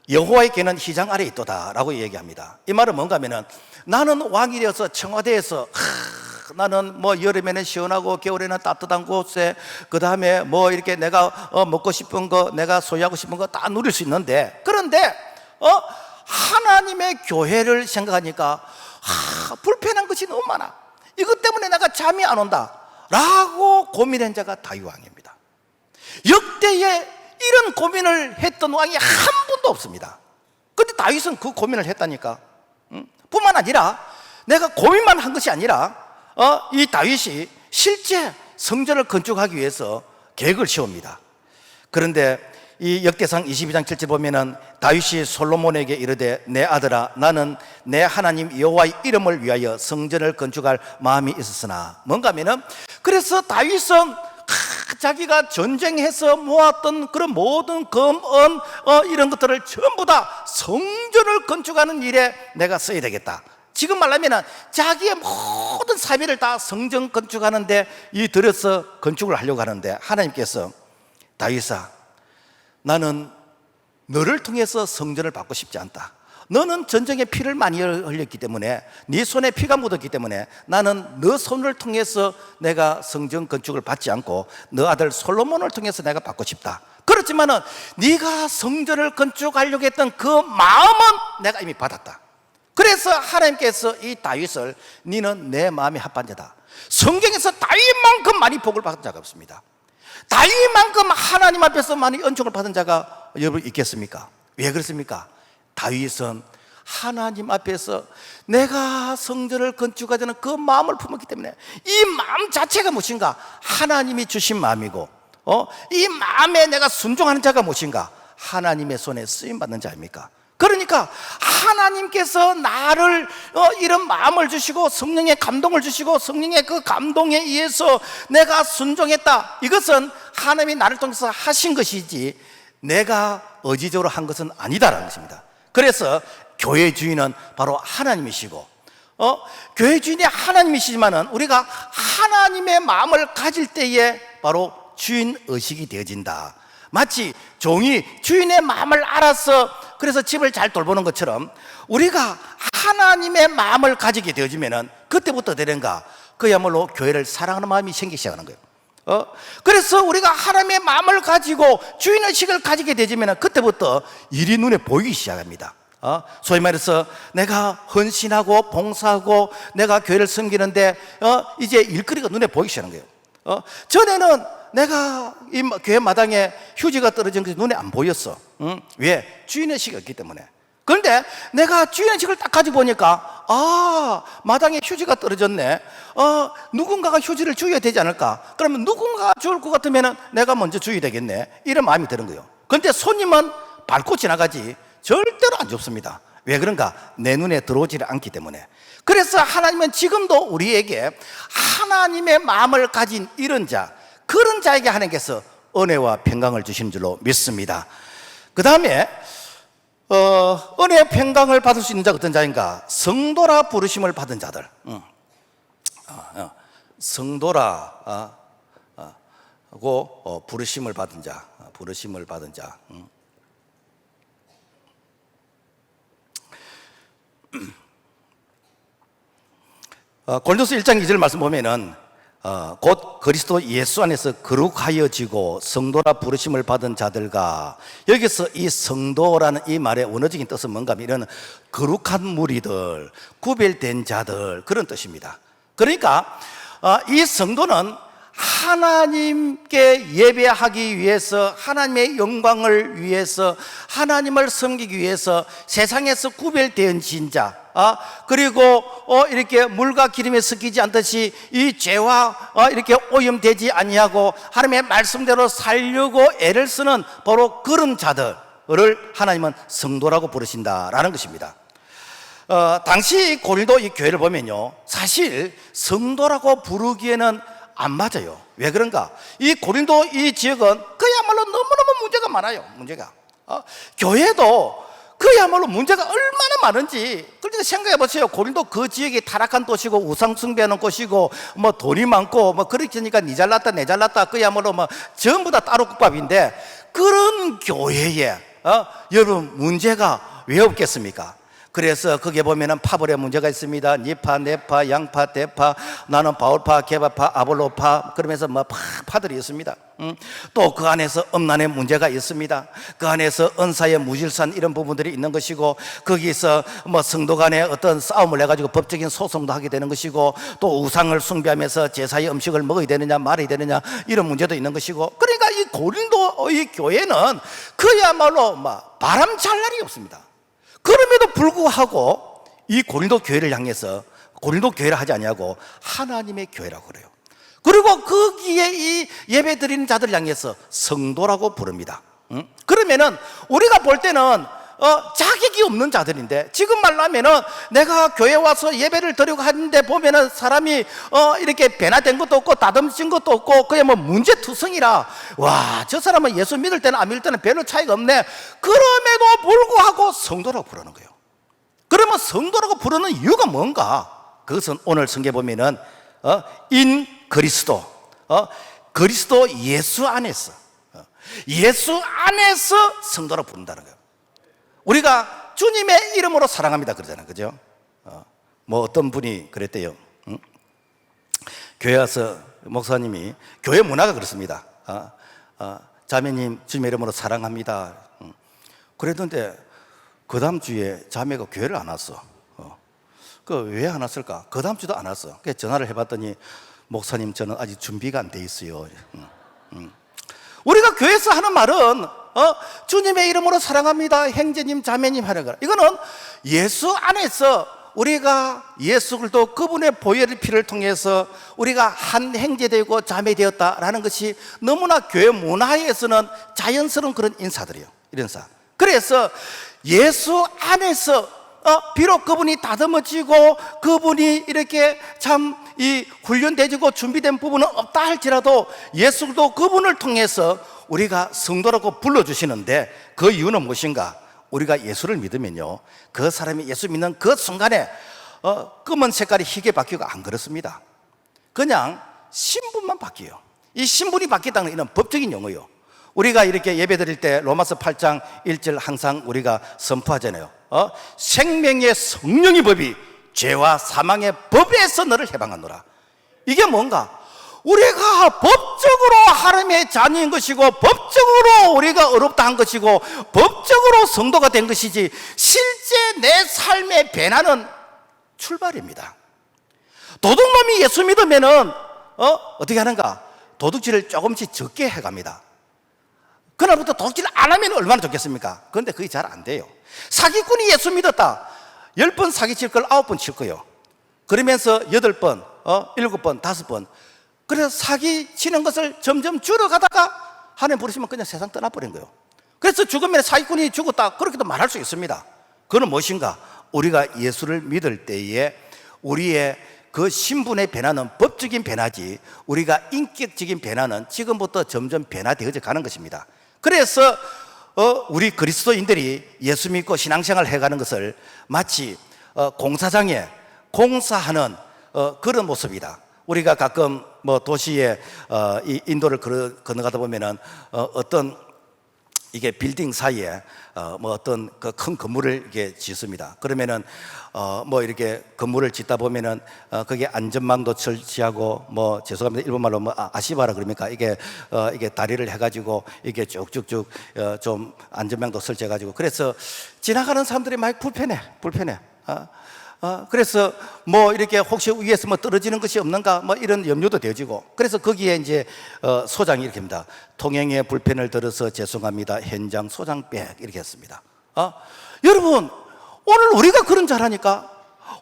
Speaker 1: 여호와의 궤는 휘장 아래 있도다 라고 얘기합니다. 이 말은 뭔가 하면은, 나는 왕이 되어서 청와대에서 나는 뭐 여름에는 시원하고 겨울에는 따뜻한 곳에, 그 다음에 뭐 이렇게 내가 먹고 싶은 거, 내가 소유하고 싶은 거 다 누릴 수 있는데, 그런데 하나님의 교회를 생각하니까 불편한 것이 너무 많아. 이것 때문에 내가 잠이 안 온다 라고 고민한 자가 다윗 왕입니다. 역대에 이런 고민을 했던 왕이 한 분도 없습니다. 그런데 다윗은 그 고민을 했다니까. 뿐만 아니라 내가 고민만 한 것이 아니라 이 다윗이 실제 성전을 건축하기 위해서 계획을 세웁니다. 그런데 이 역대상 22장 7절 보면은 다윗이 솔로몬에게 이르되, 내 아들아, 나는 내 하나님 여호와의 이름을 위하여 성전을 건축할 마음이 있었으나, 뭔가 하면은, 그래서 다윗은 자기가 전쟁해서 모았던 그런 모든 금, 은, 이런 것들을 전부 다 성전을 건축하는 일에 내가 써야 되겠다. 지금 말하면 자기의 모든 사비를 다 성전 건축하는데 이 들여서 건축을 하려고 하는데, 하나님께서 다윗아, 나는 너를 통해서 성전을 받고 싶지 않다. 너는 전쟁에 피를 많이 흘렸기 때문에, 네 손에 피가 묻었기 때문에 나는 너 손을 통해서 내가 성전 건축을 받지 않고 너 아들 솔로몬을 통해서 내가 받고 싶다. 그렇지만은 네가 성전을 건축하려고 했던 그 마음은 내가 이미 받았다. 그래서 하나님께서 이 다윗을, 너는 내 마음에 합한 자다. 성경에서 다윗만큼 많이 복을 받은 자가 없습니다. 다윗만큼 하나님 앞에서 많이 은총을 받은 자가 여러분 있겠습니까? 왜 그렇습니까? 다윗은 하나님 앞에서 내가 성전을 건축하자는 그 마음을 품었기 때문에, 이 마음 자체가 무엇인가? 하나님이 주신 마음이고, 이 마음에 내가 순종하는 자가 무엇인가? 하나님의 손에 쓰임받는 자입니까? 그러니까 하나님께서 나를 이런 마음을 주시고 성령의 감동을 주시고 성령의 그 감동에 의해서 내가 순종했다. 이것은 하나님이 나를 통해서 하신 것이지 내가 의지적으로 한 것은 아니다라는 것입니다. 그래서 교회 주인은 바로 하나님이시고, 교회 주인이 하나님이시지만은 우리가 하나님의 마음을 가질 때에 바로 주인 의식이 되어진다. 마치 종이 주인의 마음을 알아서 그래서 집을 잘 돌보는 것처럼 우리가 하나님의 마음을 가지게 되어지면은 그때부터 되는가? 그야말로 교회를 사랑하는 마음이 생기기 시작하는 거예요. 그래서 우리가 하나님의 마음을 가지고 주인의식을 가지게 되지면은 그때부터 일이 눈에 보이기 시작합니다. 소위 말해서 내가 헌신하고 봉사하고 내가 교회를 섬기는데 이제 일거리가 눈에 보이기 시작하는 거예요. 전에는 내가 이 교회 마당에 휴지가 떨어진 것이 눈에 안 보였어. 왜? 주인의식이 없기 때문에. 그런데 내가 주인의식을 딱 가지고 보니까 마당에 휴지가 떨어졌네. 누군가가 휴지를 주어야 되지 않을까? 그러면 누군가가 주울 것 같으면 내가 먼저 주어야 되겠네. 이런 마음이 드는 거예요. 그런데 손님은 밟고 지나가지 절대로 안 줍습니다. 왜 그런가? 내 눈에 들어오지 않기 때문에. 그래서 하나님은 지금도 우리에게 하나님의 마음을 가진 이런 자, 그런 자에게 하나님께서 은혜와 평강을 주시는 줄로 믿습니다. 그 다음에 은혜 평강을 받을 수 있는 자가 어떤 자인가? 성도라 부르심을 받은 자들. 성도라고 부르심을 받은 자, 부르심을 받은 자. 고린도서 1장 2절 말씀 보면은 곧 그리스도 예수 안에서 거룩하여지고 성도라 부르심을 받은 자들과, 여기서 이 성도라는 이 말의 원어적인 뜻은 뭔가 하면 이런 거룩한 무리들, 구별된 자들, 그런 뜻입니다. 그러니까 이 성도는 하나님께 예배하기 위해서, 하나님의 영광을 위해서, 하나님을 섬기기 위해서 세상에서 구별된 진자, 그리고 이렇게 물과 기름에 섞이지 않듯이 이 죄와 이렇게 오염되지 아니하고 하나님의 말씀대로 살려고 애를 쓰는 바로 그런 자들을 하나님은 성도라고 부르신다라는 것입니다. 당시 고린도 이 교회를 보면요, 사실 성도라고 부르기에는 안 맞아요. 왜 그런가? 이 고린도 이 지역은 그야말로 너무너무 문제가 많아요. 문제가 교회도 그야말로 문제가 얼마나 많은지, 그러니까 생각해 보세요. 고린도 그 지역이 타락한 도시고 우상 숭배하는 곳이고 뭐 돈이 많고 뭐 그러니까 니 잘났다 내 잘났다, 그야말로 뭐 전부 다 따로국밥인데, 그런 교회에 여러분 문제가 왜 없겠습니까? 그래서 거기에 보면은 파벌의 문제가 있습니다. 니파, 네파, 양파, 대파, 나는 바울파, 게바파, 아볼로파, 그러면서 뭐 파들이 있습니다. 또 그 안에서 음란의 문제가 있습니다. 그 안에서 은사의 무질산 이런 부분들이 있는 것이고, 거기서 뭐 성도 간에 어떤 싸움을 해가지고 법적인 소송도 하게 되는 것이고, 또 우상을 숭배하면서 제사의 음식을 먹어야 되느냐 말아야 되느냐 이런 문제도 있는 것이고, 그러니까 이 고린도 이 교회는 그야말로 막 바람 잘 날이 없습니다. 그럼에도 불구하고 이 고린도 교회를 향해서 고린도 교회를 하지 아니하고 하나님의 교회라고 그래요. 그리고 거기에 이 예배 드리는 자들 향해서 성도라고 부릅니다. 그러면은 우리가 볼 때는 자격이 없는 자들인데, 지금 말로 하면은 내가 교회 와서 예배를 드리고 하는데 보면은 사람이 이렇게 변화된 것도 없고 다듬진 것도 없고 그냥 뭐 문제투성이라, 와, 저 사람은 예수 믿을 때는 안 믿을 때는 별로 차이가 없네. 그럼에도 불구하고 성도라고 부르는 거예요. 그러면 성도라고 부르는 이유가 뭔가? 그것은 오늘 성경에 보면은 인 그리스도, 그리스도 예수 안에서, 예수 안에서 성도라고 부른다는 거예요. 우리가 주님의 이름으로 사랑합니다 그러잖아요, 그죠? 뭐 어떤 분이 그랬대요. 교회 와서 목사님이, 교회 문화가 그렇습니다. 자매님 주님의 이름으로 사랑합니다. 그랬는데 그 다음 주에 자매가 교회를 안 왔어. 그 왜 안 왔을까? 그 다음 주도 안 왔어. 그래서 전화를 해봤더니, 목사님 저는 아직 준비가 안 돼 있어요. 우리가 교회에서 하는 말은 주님의 이름으로 사랑합니다, 형제님 자매님 하는 거라. 이거는 예수 안에서 우리가 예수 그리스도 그분의 보혈의 피를 통해서 우리가 한 형제 되고 자매 되었다라는 것이 너무나 교회 문화에서는 자연스러운 그런 인사들이에요. 이런 인사. 그래서 예수 안에서 비록 그분이 다듬어지고 그분이 이렇게 참 이 훈련되지고 준비된 부분은 없다 할지라도 예수 그리스도 그분을 통해서 우리가 성도라고 불러주시는데, 그 이유는 무엇인가? 우리가 예수를 믿으면요, 그 사람이 예수 믿는 그 순간에 검은 색깔이 희게 바뀌고 안 그렇습니다. 그냥 신분만 바뀌어요. 이 신분이 바뀌었다는 이런 법적인 용어예요. 우리가 이렇게 예배 드릴 때 로마서 8장 1절 항상 우리가 선포하잖아요. 생명의 성령의 법이 죄와 사망의 법에서 너를 해방하노라. 이게 뭔가? 우리가 법적으로 하나님의 자녀인 것이고, 법적으로 우리가 의롭다 한 것이고, 법적으로 성도가 된 것이지, 실제 내 삶의 변화는 출발입니다. 도둑놈이 예수 믿으면은 어떻게 하는가? 도둑질을 조금씩 적게 해갑니다. 그날부터 도둑질 안 하면 얼마나 좋겠습니까? 그런데 그게 잘 안 돼요. 사기꾼이 예수 믿었다. 10번 사기칠 걸 9번 칠 거예요. 그러면서 8번, 7번, 5번. 그래서 사기 치는 것을 점점 줄여가다가 하나님 부르시면 그냥 세상 떠나버린 거예요. 그래서 죽으면 사기꾼이 죽었다, 그렇게도 말할 수 있습니다. 그건 무엇인가? 우리가 예수를 믿을 때에 우리의 그 신분의 변화는 법적인 변화지, 우리가 인격적인 변화는 지금부터 점점 변화되어져 가는 것입니다. 그래서 우리 그리스도인들이 예수 믿고 신앙생활을 해가는 것을 마치 공사장에 공사하는 그런 모습이다. 우리가 가끔 뭐 도시에 이 인도를 건너가다 보면은 어떤 이게 빌딩 사이에 뭐 어떤 그 큰 건물을 이렇게 짓습니다. 그러면은 뭐 이렇게 건물을 짓다 보면은 거기에 안전망도 설치하고 뭐 죄송합니다 일본말로 뭐 아시바라 그럽니까? 이게 다리를 해가지고 이게 쭉쭉쭉 좀 안전망도 설치해가지고 그래서 지나가는 사람들이 많이 불편해. 그래서 뭐 이렇게 혹시 위에서 뭐 떨어지는 것이 없는가 뭐 이런 염려도 되어지고 그래서 거기에 이제 소장이 이렇게 합니다. 통행에 불편을 들어서 죄송합니다. 현장 소장백 이렇게 했습니다. 여러분 오늘 우리가 그런 자라니까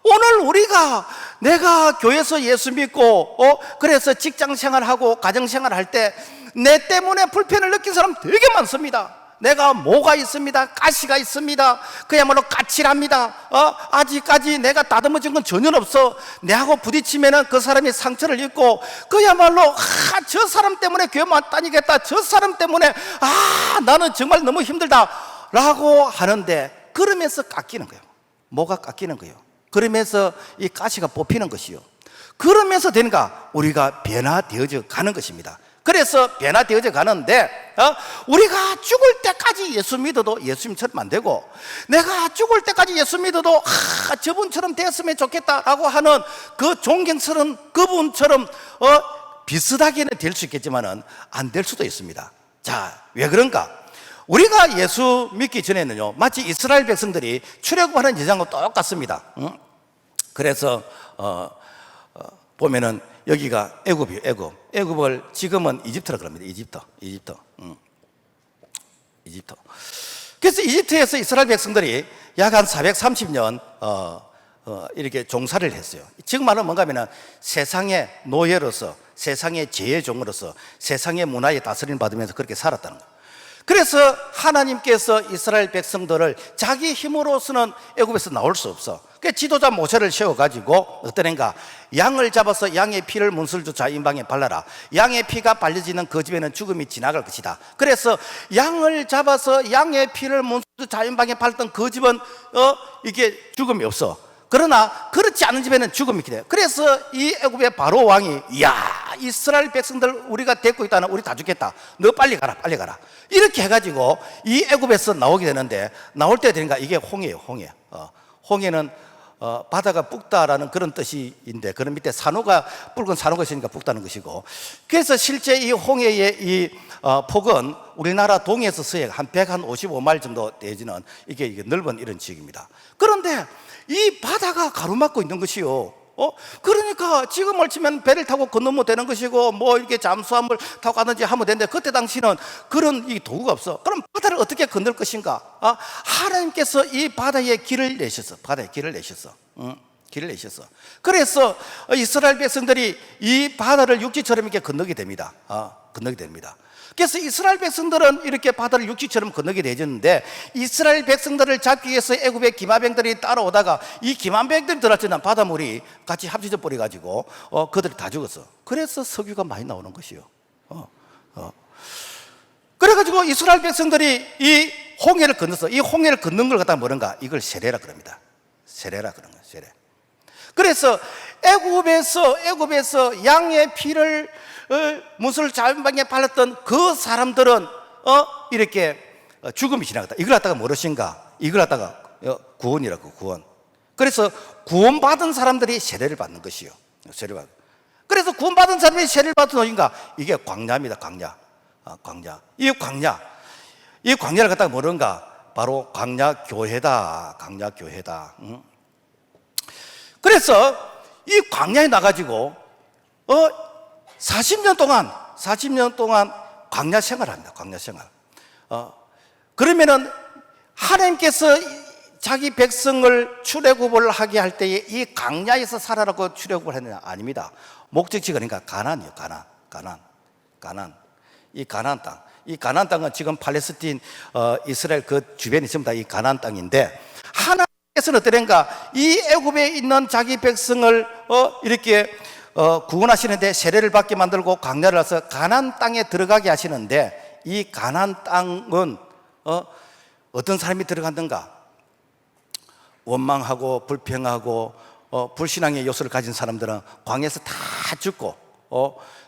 Speaker 1: 오늘 우리가 내가 교회에서 예수 믿고 그래서 직장 생활하고 가정 생활할 때 내 때문에 불편을 느낀 사람 되게 많습니다. 내가 모가 있습니다. 가시가 있습니다. 그야말로 까칠합니다. 아직까지 내가 다듬어진 건 전혀 없어. 내하고 부딪히면은 그 사람이 상처를 입고 그야말로 저 사람 때문에 교회 못 다니겠다. 저 사람 때문에 나는 정말 너무 힘들다 라고 하는데 그러면서 깎이는 거예요. 모가 깎이는 거예요. 그러면서 이 가시가 뽑히는 것이요. 그러면서 되는가 우리가 변화되어져 가는 것입니다. 그래서 변화되어져 가는데 우리가 죽을 때까지 예수 믿어도 예수님처럼 안 되고 내가 죽을 때까지 예수 믿어도 저분처럼 됐으면 좋겠다라고 하는 그 존경스러운 그분처럼 비슷하게는 될 수 있겠지만은 안 될 수도 있습니다. 자, 왜 그런가? 우리가 예수 믿기 전에는요 마치 이스라엘 백성들이 출애굽하는 여정과 똑같습니다. 그래서 보면은 여기가 애굽이에요. 애굽을 지금은 이집트라 그럽니다. 이집트. 그래서 이집트에서 이스라엘 백성들이 약 한 430년 이렇게 종살이를 했어요. 지금 말은 뭔가 하면 세상의 노예로서 세상의 제의 종으로서 세상의 문화에 다스림을 받으면서 그렇게 살았다는 거예요. 그래서 하나님께서 이스라엘 백성들을 자기 힘으로서는 애굽에서 나올 수 없어. 그래서 지도자 모세를 세워가지고 어떠는가 양을 잡아서 양의 피를 문술주 자인방에 발라라. 양의 피가 발려지는 그 집에는 죽음이 지나갈 것이다. 그래서 양을 잡아서 양의 피를 문술주 자인방에 발랐던 그 집은 이게 죽음이 없어. 그러나 그렇지 않은 집에는 죽음이 기대요. 그래서 이 애굽의 바로 왕이 이스라엘 백성들 우리가 데리고 있다는 우리 다 죽겠다. 너 빨리 가라. 이렇게 해가지고 이 애굽에서 나오게 되는데 나올 때 되니까 이게 홍해예요. 홍해는 바다가 붉다라는 그런 뜻인데 그런 밑에 산호가 붉은 산호가 있으니까 붉다는 것이고 그래서 실제 이 홍해의 이 폭은 우리나라 동해에서 서해 한 155마일 정도 되지는 이게 넓은 이런 지역입니다. 그런데 이 바다가 가로막고 있는 것이요. 그러니까 지금을 치면 배를 타고 건너면 되는 것이고 뭐 이렇게 잠수함을 타고 가든지 하면 되는데 그때 당시는 그런 이 도구가 없어. 그럼 바다를 어떻게 건널 것인가? 하나님께서 이 바다에 길을 내셨어. 길을 내셨어. 그래서 이스라엘 백성들이 이 바다를 육지처럼 이렇게 건너게 됩니다. 그래서 이스라엘 백성들은 이렇게 바다를 육지처럼 건너게 되었는데 이스라엘 백성들을 잡기 위해서 애굽의 기마병들이 따라오다가 이 기마병들이 들어왔잖아. 바닷물이 같이 합쳐져 버려가지고 그들이 다 죽었어. 그래서 석유가 많이 나오는 것이요. 그래가지고 이스라엘 백성들이 이 홍해를 건너서 이 홍해를 건넌 걸 갖다가 뭐는가 이걸 세례라 그럽니다. 세례라 그런 거예요. 세례. 그래서 애굽에서 양의 피를 문술 자연방에 발랐던 그 사람들은 이렇게 죽음이 지나갔다. 이걸 갖다가 무엇인가? 이걸 갖다가 구원이라고 구원. 그래서 구원받은 사람들이 세례를 받는 것이요. 그래서 구원받은 사람이 세례를 받은 어딘가? 이게 광야입니다. 광야. 이 광야를 갖다가 뭐는가? 바로 광야교회다. 그래서 이 광야에 나가지고 40년 동안 광야 생활합니다. 그러면은 하나님께서 자기 백성을 출애굽을 하게 할 때에 이 광야에서 살아라고 출애굽을 했느냐? 아닙니다. 목적지가 그러니까 가나안이요. 가나안. 이 가나안 땅은 지금 팔레스틴 이스라엘 그 주변이 전부 다 이 가나안 땅인데 하나님께서는 어떠한가? 이 애굽에 있는 자기 백성을 이렇게 구원하시는데 세례를 받게 만들고 광야를 와서 가나안 땅에 들어가게 하시는데 이 가나안 땅은 어떤 사람이 들어갔는가? 원망하고 불평하고 불신앙의 요소를 가진 사람들은 광야에서 다 죽고,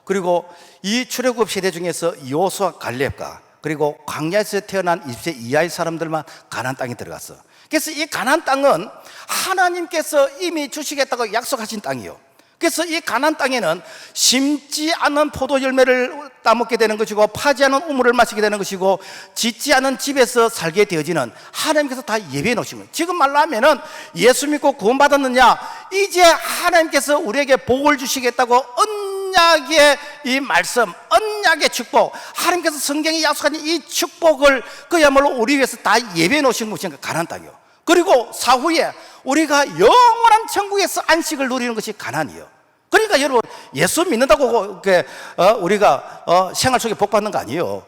Speaker 1: 그리고 이 출애굽 세대 중에서 여호수아 갈렙과 그리고 광야에서 태어난 20세 이하의 사람들만 가나안 땅에 들어갔어. 그래서 이 가나안 땅은 하나님께서 이미 주시겠다고 약속하신 땅이요. 그래서 이 가나안 땅에는 심지 않은 포도 열매를 따먹게 되는 것이고, 파지 않은 우물을 마시게 되는 것이고, 짓지 않은 집에서 살게 되어지는, 하나님께서 다 예배해 놓으신 거예요. 지금 말로 하면은 예수 믿고 구원받았느냐, 이제 하나님께서 우리에게 복을 주시겠다고 언약의 이 말씀, 언약의 축복, 하나님께서 성경에 약속하신 이 축복을 그야말로 우리 위해서 다 예배해 놓으신 곳이 가나안 땅이요. 그리고 사후에 우리가 영원한 천국에서 안식을 누리는 것이 가나안이요. 그러니까 여러분, 예수 믿는다고 우리가 생활 속에 복 받는 거 아니에요.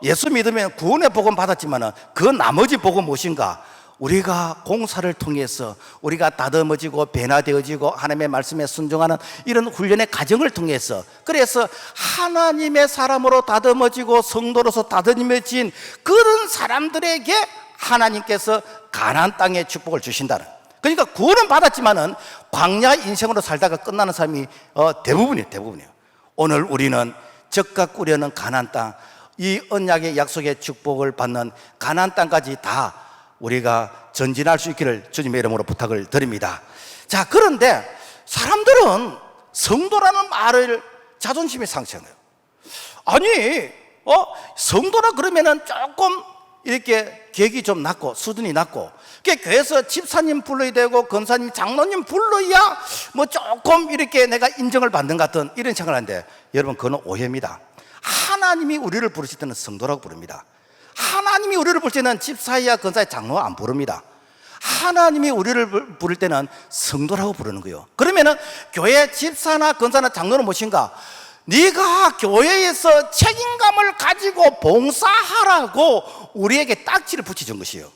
Speaker 1: 예수 믿으면 구원의 복은 받았지만 그 나머지 복은 무엇인가? 우리가 공사를 통해서 우리가 다듬어지고 변화되어지고 하나님의 말씀에 순종하는 이런 훈련의 과정을 통해서, 그래서 하나님의 사람으로 다듬어지고 성도로서 다듬어진 그런 사람들에게 하나님께서 가나안 땅의 축복을 주신다는. 그러니까 구원은 받았지만은 광야 인생으로 살다가 끝나는 사람이 대부분이에요. 오늘 우리는 적각 꾸려는 가나안 땅, 이 언약의 약속의 축복을 받는 가나안 땅까지 다 우리가 전진할 수 있기를 주님의 이름으로 부탁을 드립니다. 자, 그런데 사람들은 성도라는 말을 자존심이 상처해요. 아니, 성도라 그러면은 조금 이렇게 격이 좀 낮고 수준이 낮고, 교회에서 집사님 불러야 되고 권사님, 장로님 불러야 뭐 조금 이렇게 내가 인정을 받는 것 같은 이런 생각을 하는데, 여러분, 그건 오해입니다. 하나님이 우리를 부르실 때는 성도라고 부릅니다. 하나님이 우리를 부를 때는 집사야 권사야 장로 안 부릅니다. 하나님이 우리를 부를 때는 성도라고 부르는 거예요. 그러면은 교회 집사나 권사나 장로는 무엇인가? 네가 교회에서 책임감을 가지고 봉사하라고 우리에게 딱지를 붙여준 것이에요.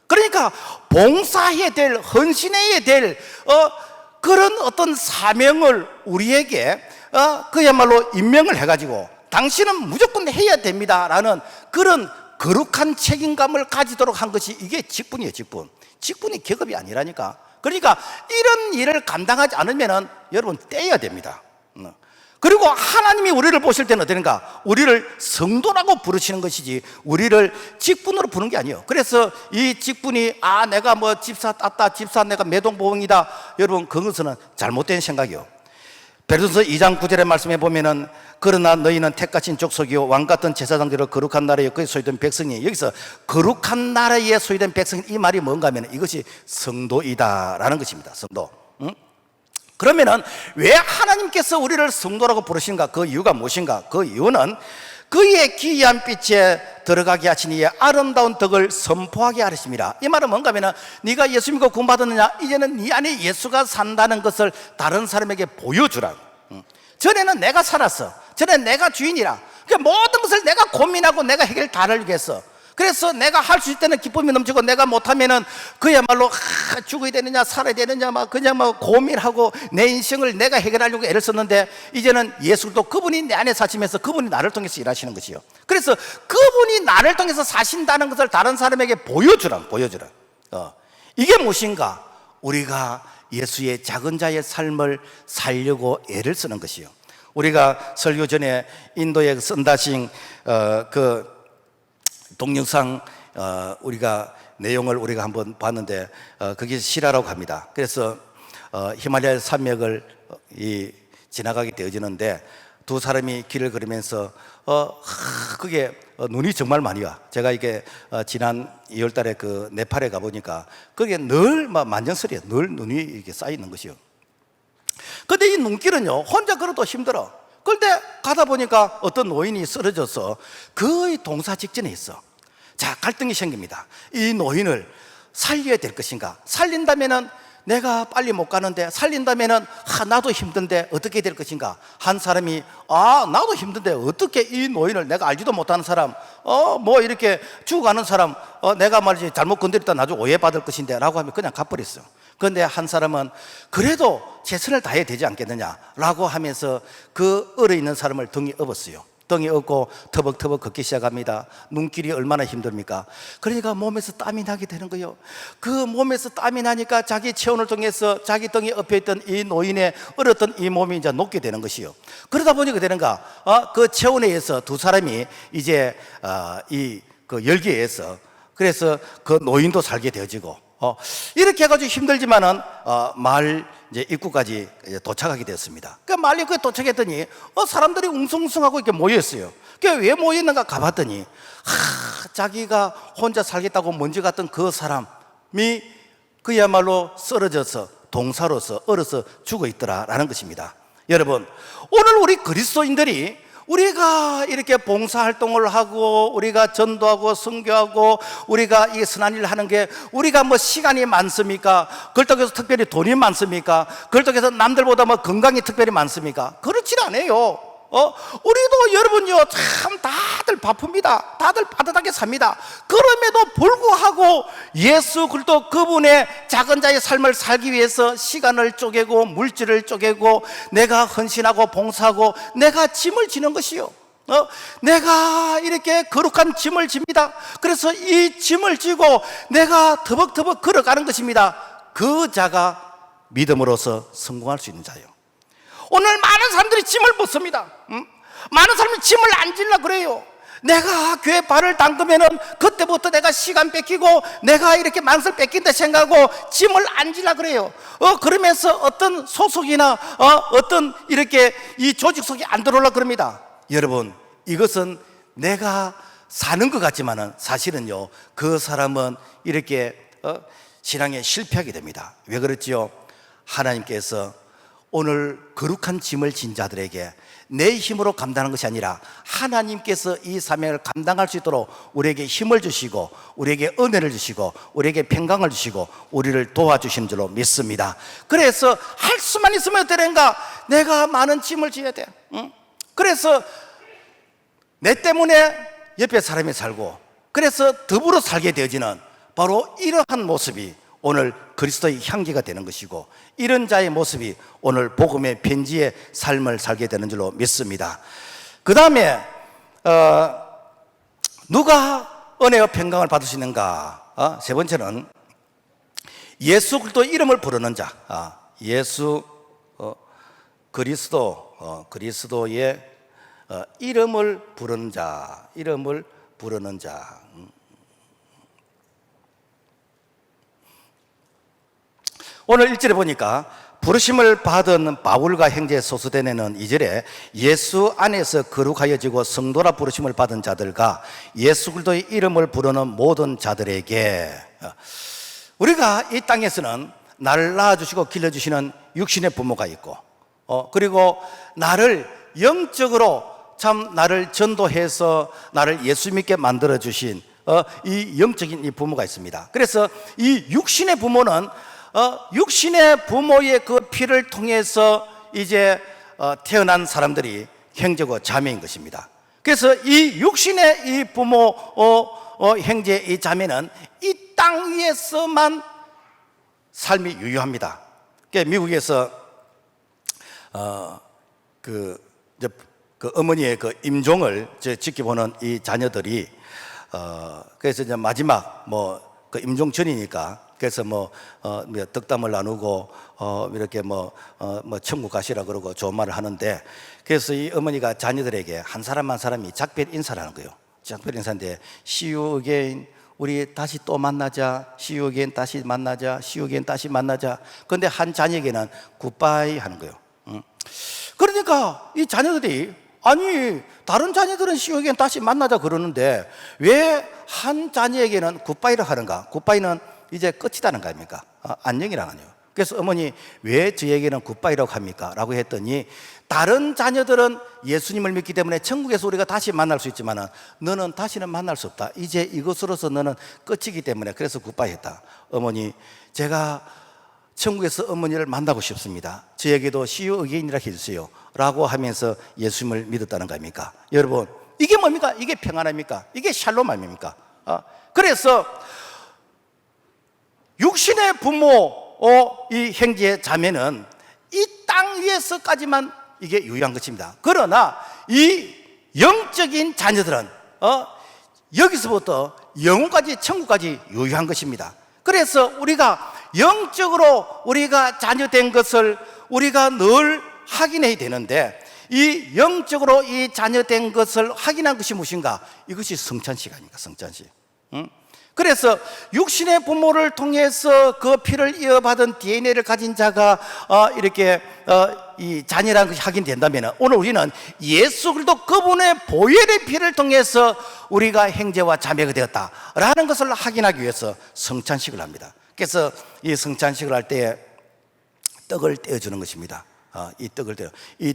Speaker 1: 그러니까 봉사해야 될, 헌신해야 될 그런 어떤 사명을 우리에게 그야말로 임명을 해가지고 당신은 무조건 해야 됩니다라는 그런 거룩한 책임감을 가지도록 한 것이 이게 직분이에요. 직분이 계급이 아니라니까. 그러니까 이런 일을 감당하지 않으면 여러분 떼야 됩니다. 그리고 하나님이 우리를 보실 때는 어떠는가? 우리를 성도라고 부르시는 것이지 우리를 직분으로 부르는 게 아니에요. 그래서 이 직분이 내가 뭐 집사 땄다, 집사 내가 매동보응이다, 여러분 그것은 잘못된 생각이요. 베드로서 2장 9절의 말씀에 보면은 그러나 너희는 택하신 족속이요 왕같은 제사장들을 거룩한 나라에 거기 소유된 백성이, 여기서 거룩한 나라에 소유된 백성, 이 말이 뭔가 하면 이것이 성도이다라는 것입니다. 성도. 그러면은 왜 하나님께서 우리를 성도라고 부르신가? 그 이유가 무엇인가? 그 이유는 그의 기이한 빛에 들어가게 하신 이의 아름다운 덕을 선포하게 하십니다. 이 말은 뭔가 하면은 네가 예수 믿고 구원받았느냐? 이제는 네 안에 예수가 산다는 것을 다른 사람에게 보여주라. 전에는 내가 살았어. 전에는 내가 주인이라. 그러니까 모든 것을 내가 고민하고 내가 해결 다 하려고 했어. 그래서 내가 할 수 있을 때는 기쁨이 넘치고, 내가 못하면은 그야말로 죽어야 되느냐 살아야 되느냐 그냥 고민하고 내 인생을 내가 해결하려고 애를 썼는데, 이제는 예수도 그분이 내 안에 사시면서 그분이 나를 통해서 일하시는 것이요. 그래서 그분이 나를 통해서 사신다는 것을 다른 사람에게 보여주라. 이게 무엇인가? 우리가 예수의 작은 자의 삶을 살려고 애를 쓰는 것이요. 우리가 설교 전에 인도의 선다싱 그 동영상 우리가 내용을 우리가 한번 봤는데, 그게 시라라고 합니다. 그래서 히말라야 산맥을 지나가게 되어지는데 두 사람이 길을 걸으면서 그게 눈이 정말 많이 와. 제가 이게 지난 2월 달에 그 네팔에 가보니까 그게 늘 만년설이에요. 늘 눈이 이렇게 쌓이는 것이요. 근데 이 눈길은요, 혼자 걸어도 힘들어. 그런데 가다 보니까 어떤 노인이 쓰러져서 거의 동사 직전에 있어. 자, 갈등이 생깁니다. 이 노인을 살려야 될 것인가? 살린다면은 내가 빨리 못 가는데, 살린다면은 나도 힘든데 어떻게 될 것인가? 한 사람이 나도 힘든데 어떻게 이 노인을, 내가 알지도 못하는 사람, 뭐 이렇게 죽어가는 사람, 내가 말이지 잘못 건드렸다 나중에 오해받을 것인데 라고 하면 그냥 가버렸어. 그런데 한 사람은 그래도 최선을 다해야 되지 않겠느냐 라고 하면서 그 얼어 있는 사람을 등에 업었어요. 덩이 얻고 터벅터벅 걷기 시작합니다. 눈길이 얼마나 힘듭니까? 그러니까 몸에서 땀이 나게 되는 거예요. 그 몸에서 땀이 나니까 자기 체온을 통해서 자기 덩이 엎여 있던 이 노인의 얼었던 이 몸이 이제 녹게 되는 것이요. 그러다 보니까 되는가? 그 체온에 의해서 두 사람이 이제 그 열기에 의해서 그래서 그 노인도 살게 되어지고 이렇게 해가지고 힘들지만은 마을 이제 입구까지 이제 도착하게 되었습니다. 그 마을 입구에 도착했더니 사람들이 웅성웅성하고 이렇게 모였어요. 왜 모였는가 가봤더니 자기가 혼자 살겠다고 먼저 갔던 그 사람이 그야말로 쓰러져서 동사로서 얼어서 죽어 있더라라는 것입니다. 여러분, 오늘 우리 그리스도인들이 우리가 이렇게 봉사활동을 하고 우리가 전도하고 선교하고 우리가 이 선한 일을 하는 게 우리가 뭐 시간이 많습니까? 그렇다고 해서 특별히 돈이 많습니까? 그렇다고 해서 남들보다 뭐 건강이 특별히 많습니까? 그렇지 않아요. 우리도 여러분요 참 다들 바쁩니다. 다들 바듯하게 삽니다. 그럼에도 불구하고 예수 그리스도 그분의 작은 자의 삶을 살기 위해서 시간을 쪼개고 물질을 쪼개고 내가 헌신하고 봉사하고 내가 짐을 지는 것이요. 내가 이렇게 거룩한 짐을 집니다. 그래서 이 짐을 지고 내가 터벅터벅 걸어가는 것입니다. 그 자가 믿음으로서 성공할 수 있는 자예요. 오늘 많은 사람들이 짐을 못 씁니다. 많은 사람이 짐을 안 지려고 그래요. 내가 교회 발을 담그면은 그때부터 내가 시간 뺏기고 내가 이렇게 만설 뺏긴다 생각하고 짐을 안 지려고 그래요. 그러면서 어떤 소속이나 어떤 이렇게 이 조직 속에 안 들어오려고 그럽니다. 여러분, 이것은 내가 사는 것 같지만은 사실은요 그 사람은 이렇게 신앙에 실패하게 됩니다. 왜 그렇지요? 하나님께서 오늘 거룩한 짐을 진 자들에게 내 힘으로 감당하는 것이 아니라 하나님께서 이 사명을 감당할 수 있도록 우리에게 힘을 주시고 우리에게 은혜를 주시고 우리에게 평강을 주시고 우리를 도와주시는 줄로 믿습니다. 그래서 할 수만 있으면 되는가? 내가 많은 짐을 지어야 돼. 그래서 내 때문에 옆에 사람이 살고 그래서 더불어 살게 되어지는 바로 이러한 모습이 오늘 그리스도의 향기가 되는 것이고 이런 자의 모습이 오늘 복음의 편지의 삶을 살게 되는 줄로 믿습니다. 그 다음에 누가 은혜와 평강을 받을 수 있는가? 세 번째는 예수 그리스도 이름을 부르는 자. 예수 그리스도의 이름을 부르는 자. 이름을 부르는 자. 오늘 1절에 보니까 부르심을 받은 바울과 형제 소수대네는 2절에 예수 안에서 거룩하여지고 성도라 부르심을 받은 자들과 예수 그리스도의 이름을 부르는 모든 자들에게 우리가 이 땅에서는 나를 낳아주시고 길러주시는 육신의 부모가 있고 그리고 나를 영적으로 참 나를 전도해서 나를 예수 믿게 만들어주신 이 영적인 이 부모가 있습니다. 그래서 이 육신의 부모는 육신의 부모의 그 피를 통해서 이제 태어난 사람들이 형제고 자매인 것입니다. 그래서 이 육신의 이 부모, 형제, 이 자매는 이 땅 위에서만 삶이 유효합니다. 그러니까 미국에서 그 어머니의 그 임종을 지켜보는 이 자녀들이 그래서 이제 마지막 그 임종 전이니까 그래서 덕담을 나누고 이렇게 천국 가시라 그러고 좋은 말을 하는데 그래서 이 어머니가 자녀들에게 한 사람 한 사람이 작별 인사를 하는 거예요. 작별 인사인데 See you again. 우리 다시 또 만나자. See you again. 다시 만나자. See you again. 다시 만나자. 그런데 한 자녀에게는 굿바이 하는 거예요. 그러니까 이 자녀들이 아니 다른 자녀들은 See you again. 다시 만나자 그러는데 왜 한 자녀에게는 굿바이를 하는가? 굿바이는 이제 끝이다는 거 아닙니까? 안녕이라는 거예요. 그래서 어머니 왜 저에게는 굿바이라고 합니까? 라고 했더니 다른 자녀들은 예수님을 믿기 때문에 천국에서 우리가 다시 만날 수 있지만 너는 다시는 만날 수 없다. 이제 이것으로서 너는 끝이기 때문에 그래서 굿바이 했다. 어머니 제가 천국에서 어머니를 만나고 싶습니다. 저에게도 See you again이라 해주세요 라고 하면서 예수님을 믿었다는 거 아닙니까? 여러분 이게 뭡니까? 이게 평안입니까? 이게 샬롬 아닙니까? 그래서 육신의 부모, 이 형제 자매는 이 땅 위에서까지만 이게 유효한 것입니다. 그러나 이 영적인 자녀들은 여기서부터 영혼까지 천국까지 유효한 것입니다. 그래서 우리가 영적으로 우리가 자녀된 것을 우리가 늘 확인해야 되는데, 이 영적으로 이 자녀된 것을 확인한 것이 무엇인가? 이것이 성찬식 아닙니까? 성찬식. 그래서 육신의 부모를 통해서 그 피를 이어받은 DNA를 가진 자가 이렇게 이 자녀라는 것이 확인된다면, 오늘 우리는 예수 그리스도 그분의 보혈의 피를 통해서 우리가 형제와 자매가 되었다라는 것을 확인하기 위해서 성찬식을 합니다. 그래서 이 성찬식을 할 때 떡을 떼어주는 것입니다. 이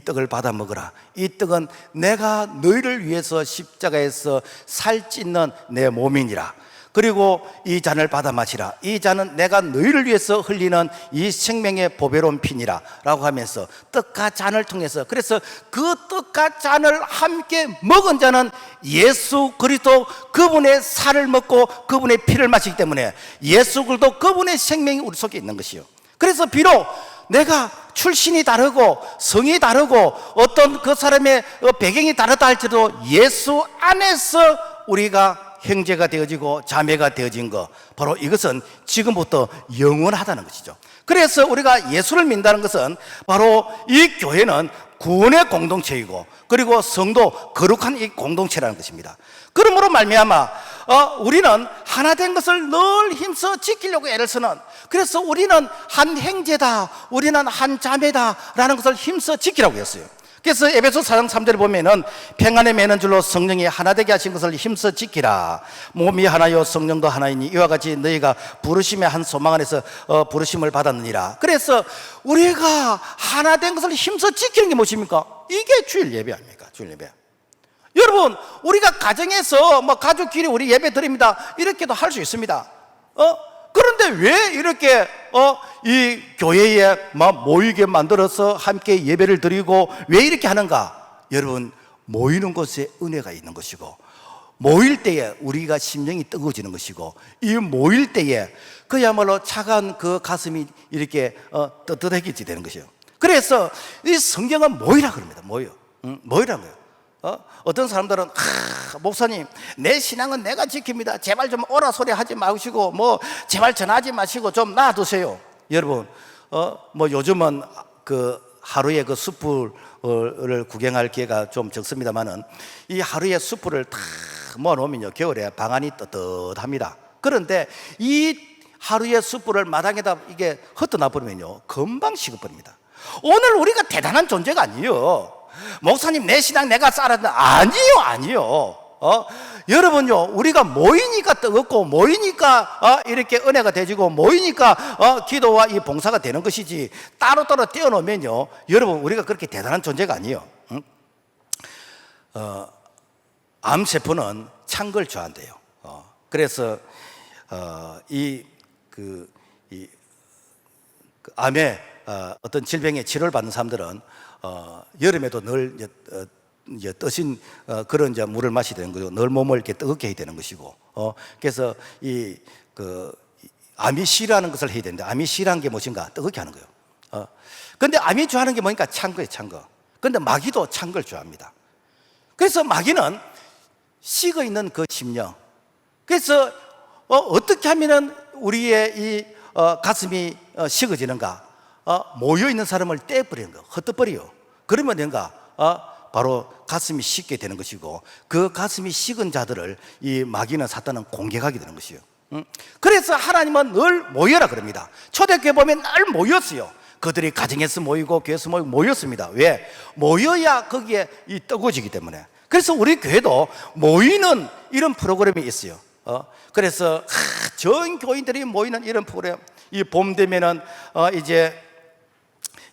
Speaker 1: 떡을 받아 먹으라. 이 떡은 내가 너희를 위해서 십자가에서 살찌는 내 몸이니라. 그리고 이 잔을 받아 마시라. 이 잔은 내가 너희를 위해서 흘리는 이 생명의 보배로운 피니라 라고 하면서 떡과 잔을 통해서, 그래서 그 떡과 잔을 함께 먹은 자는 예수 그리스도 그분의 살을 먹고 그분의 피를 마시기 때문에 예수 그리스도 그분의 생명이 우리 속에 있는 것이요. 그래서 비록 내가 출신이 다르고 성이 다르고 어떤 그 사람의 배경이 다르다 할지라도 예수 안에서 우리가 형제가 되어지고 자매가 되어진 것, 바로 이것은 지금부터 영원하다는 것이죠. 그래서 우리가 예수를 믿는다는 것은 바로 이 교회는 구원의 공동체이고, 그리고 성도 거룩한 이 공동체라는 것입니다. 그러므로 말미암아 우리는 하나 된 것을 늘 힘써 지키려고 애를 쓰는, 그래서 우리는 한 형제다, 우리는 한 자매다라는 것을 힘써 지키라고 했어요. 그래서 에베소 4장 3절을 보면은 평안에 매는 줄로 성령이 하나 되게 하신 것을 힘써 지키라. 몸이 하나요 성령도 하나이니 이와 같이 너희가 부르심의 한 소망 안에서 부르심을 받았느니라. 그래서 우리가 하나 된 것을 힘써 지키는 게 무엇입니까? 이게 주일 예배 아닙니까? 주일 예배. 여러분, 우리가 가정에서 가족끼리 우리 예배 드립니다 이렇게도 할 수 있습니다. 그런데 왜 이렇게 이 교회에 모이게 만들어서 함께 예배를 드리고 왜 이렇게 하는가? 여러분, 모이는 곳에 은혜가 있는 것이고, 모일 때에 우리가 심령이 뜨거워지는 것이고, 이 모일 때에 그야말로 차가운 그 가슴이 이렇게 뜨뜻해지게 되는 것이에요. 그래서 이 성경은 모이라 그럽니다. 모이라는 거예요. 어떤 사람들은 목사님, 내 신앙은 내가 지킵니다, 제발 좀 오라 소리 하지 마시고 제발 전하지 마시고 좀 놔두세요. 여러분, 요즘은 그 하루에 그 숯불을 구경할 기회가 좀 적습니다만은, 이 하루에 숯불을 다 모아놓으면요, 겨울에 방안이 떳떳합니다. 그런데 이 하루에 숯불을 마당에다 이게 흩어놔 버리면요, 금방 식어버립니다. 오늘 우리가 대단한 존재가 아니에요. 목사님, 내 신앙 내가 쌓았다. 아니요. 여러분요, 우리가 모이니까 뜨겁고, 모이니까 이렇게 은혜가 되지고, 모이니까 기도와 이 봉사가 되는 것이지, 따로따로 떼어놓으면요, 여러분, 우리가 그렇게 대단한 존재가 아니에요. 암세포는 찬 걸 좋아한대요. 그래서 암에 어떤 질병의 치료를 받는 사람들은 여름에도 늘 뜨신 그런 물을 마셔야 되는 거죠. 늘 몸을 이렇게 뜨겁게 해야 되는 것이고, 그래서 암이 싫어하는 것을 해야 되는데, 암이 싫어하는 게 무엇인가? 뜨겁게 하는 거예요. 근데 암이 좋아하는 게 뭐니까? 찬 거예요, 찬 거. 근데 마귀도 찬 걸 좋아합니다. 그래서 마귀는 식어 있는 그 심령, 그래서 어떻게 하면은 우리의 이 가슴이 식어지는가? 모여 있는 사람을 떼버리는 거, 흩어버려요. 그러면 뭔가 바로 가슴이 식게 되는 것이고, 그 가슴이 식은 자들을 이 마귀는 사탄은 공격하게 되는 것이요. 그래서 하나님은 늘 모여라 그럽니다. 초대교회 보면 늘 모였어요. 그들이 가정에서 모이고 교회에서 모였습니다. 왜? 모여야 거기에 이 뜨거워지기 때문에. 그래서 우리 교회도 모이는 이런 프로그램이 있어요. 그래서 전 교인들이 모이는 이런 프로그램, 이 봄 되면은 이제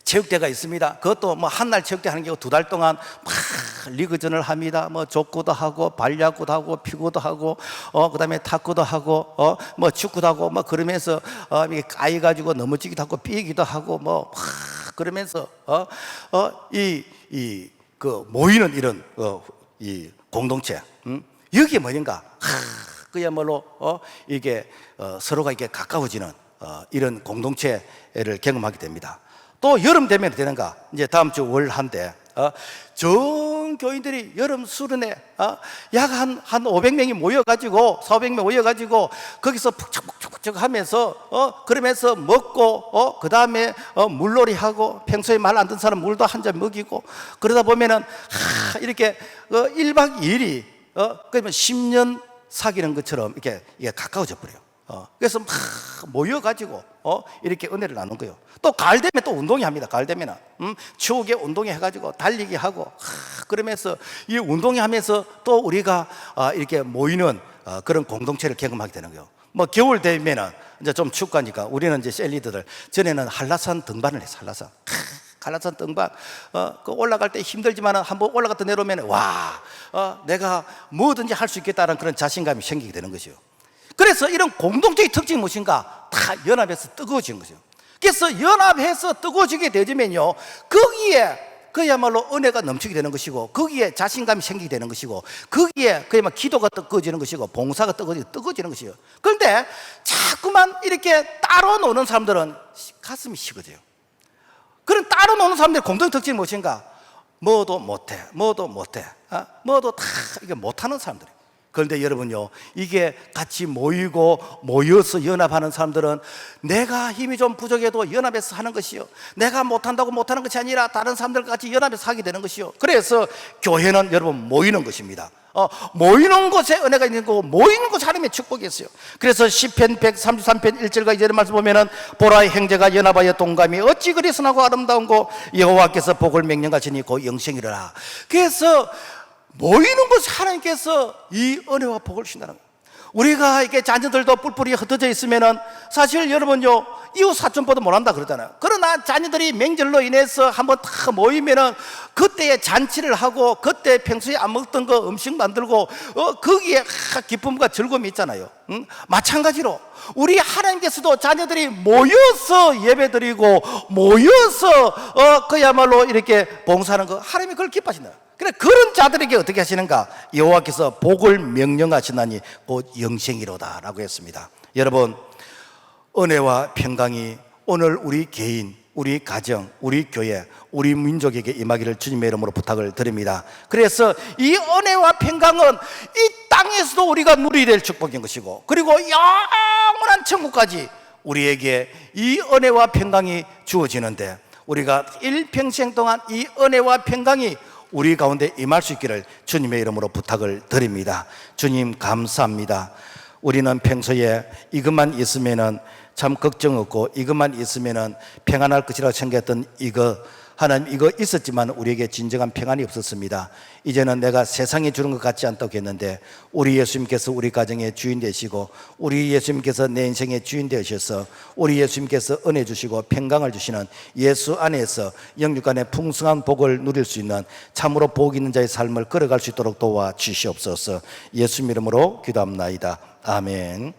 Speaker 1: 체육대가 있습니다. 그것도 한날 체육대 하는 게 아니고 2달 동안 리그전을 합니다. 족구도 하고 발야구도 하고 피구도 하고 그다음에 탁구도 하고 축구도 하고 그러면서 까이가지고 넘어지기도 하고 삐기도 하고 그러면서 그 모이는 이런 이 공동체, 여기에 뭐인가? 그야말로 이게 서로가 이게 가까워지는 이런 공동체를 경험하게 됩니다. 또 여름 되면 되는가? 이제 다음 주 월한데 전 젊은 교인들이 여름 수련회 약 한 500명이 모여가지고 400명 모여가지고 거기서 푹적푹적 하면서 그러면서 먹고 그 다음에 물놀이 하고 평소에 말 안 듣는 사람 물도 한 잔 먹이고 그러다 보면은 이렇게 1박 2일이 그러면 10년 사귀는 것처럼 이렇게 가까워져 버려요. 그래서 막 모여가지고 이렇게 은혜를 나눈 거예요. 또 가을 되면 또 운동이 합니다. 가을 되면은 추억에 운동회 해가지고 달리기 하고 그러면서 이 운동회 하면서 또 우리가 이렇게 모이는 그런 공동체를 경험하게 되는 거예요. 뭐 겨울 되면은 이제 좀 춥고 하니까 우리는 이제 셀리드들 전에는 한라산 등반을 했어. 한라산 등반 그 올라갈 때 힘들지만 한번 올라갔다 내려오면 와 내가 뭐든지 할 수 있겠다는 그런 자신감이 생기게 되는 것이요. 그래서 이런 공동체의 특징이 무엇인가? 다 연합해서 뜨거워지는 거죠. 그래서 연합해서 뜨거워지게 되면요, 거기에 그야말로 은혜가 넘치게 되는 것이고, 거기에 자신감이 생기게 되는 것이고, 거기에 그야말로 기도가 뜨거워지는 것이고, 봉사가 뜨거워지는 것이에요. 그런데 자꾸만 이렇게 따로 노는 사람들은 가슴이 식어져요. 그런 따로 노는 사람들의 공동 특징이 무엇인가? 뭐도 못해, 뭐도 다 이게 못하는 사람들이에요. 그런데 여러분요, 이게 같이 모여서 연합하는 사람들은 내가 힘이 좀 부족해도 연합해서 하는 것이요, 내가 못한다고 못하는 것이 아니라 다른 사람들과 같이 연합해서 하게 되는 것이요. 그래서 교회는 여러분 모이는 것입니다. 모이는 곳에 은혜가 있는 거고, 모이는 곳에 하나님의 축복이 있어요. 그래서 시편 133편 1절과 2절의 말씀 보면은 보라의 형제가 연합하여 동감이 어찌 그리 선하고 아름다운고 여호와께서 복을 명령하시니 곧 영생이라. 그래서 모이는 곳에 하나님께서 이 은혜와 복을 주신다는 거예요. 우리가 이렇게 자녀들도 뿔뿔이 흩어져 있으면은 사실 여러분요, 이웃 사촌보다 못한다 그러잖아요. 그러나 자녀들이 명절로 인해서 한번 다 모이면은 그때에 잔치를 하고, 그때 평소에 안 먹던 거 음식 만들고 거기에 기쁨과 즐거움이 있잖아요. 마찬가지로 우리 하나님께서도 자녀들이 모여서 예배드리고 모여서 그야말로 이렇게 봉사하는 거, 하나님이 그걸 기뻐하신다. 그래, 그런 자들에게 어떻게 하시는가? 여호와께서 복을 명령하시나니 곧 영생이로다 라고 했습니다. 여러분, 은혜와 평강이 오늘 우리 개인, 우리 가정, 우리 교회, 우리 민족에게 임하기를 주님의 이름으로 부탁을 드립니다. 그래서 이 은혜와 평강은 이 땅에서도 우리가 누리게 될 축복인 것이고, 그리고 영원한 천국까지 우리에게 이 은혜와 평강이 주어지는데, 우리가 일평생 동안 이 은혜와 평강이 우리 가운데 임할 수 있기를 주님의 이름으로 부탁을 드립니다. 주님 감사합니다. 우리는 평소에 이것만 있으면은 참 걱정 없고, 이것만 있으면은 평안할 것이라고 생각했던 하나님 이거 있었지만 우리에게 진정한 평안이 없었습니다. 이제는 내가 세상에 주는 것 같지 않다고 했는데, 우리 예수님께서 우리 가정의 주인 되시고, 우리 예수님께서 내 인생의 주인 되셔서 우리 예수님께서 은혜 주시고 평강을 주시는 예수 안에서 영육간의 풍성한 복을 누릴 수 있는 참으로 복 있는 자의 삶을 걸어갈 수 있도록 도와주시옵소서. 예수 이름으로 기도합나이다. 아멘.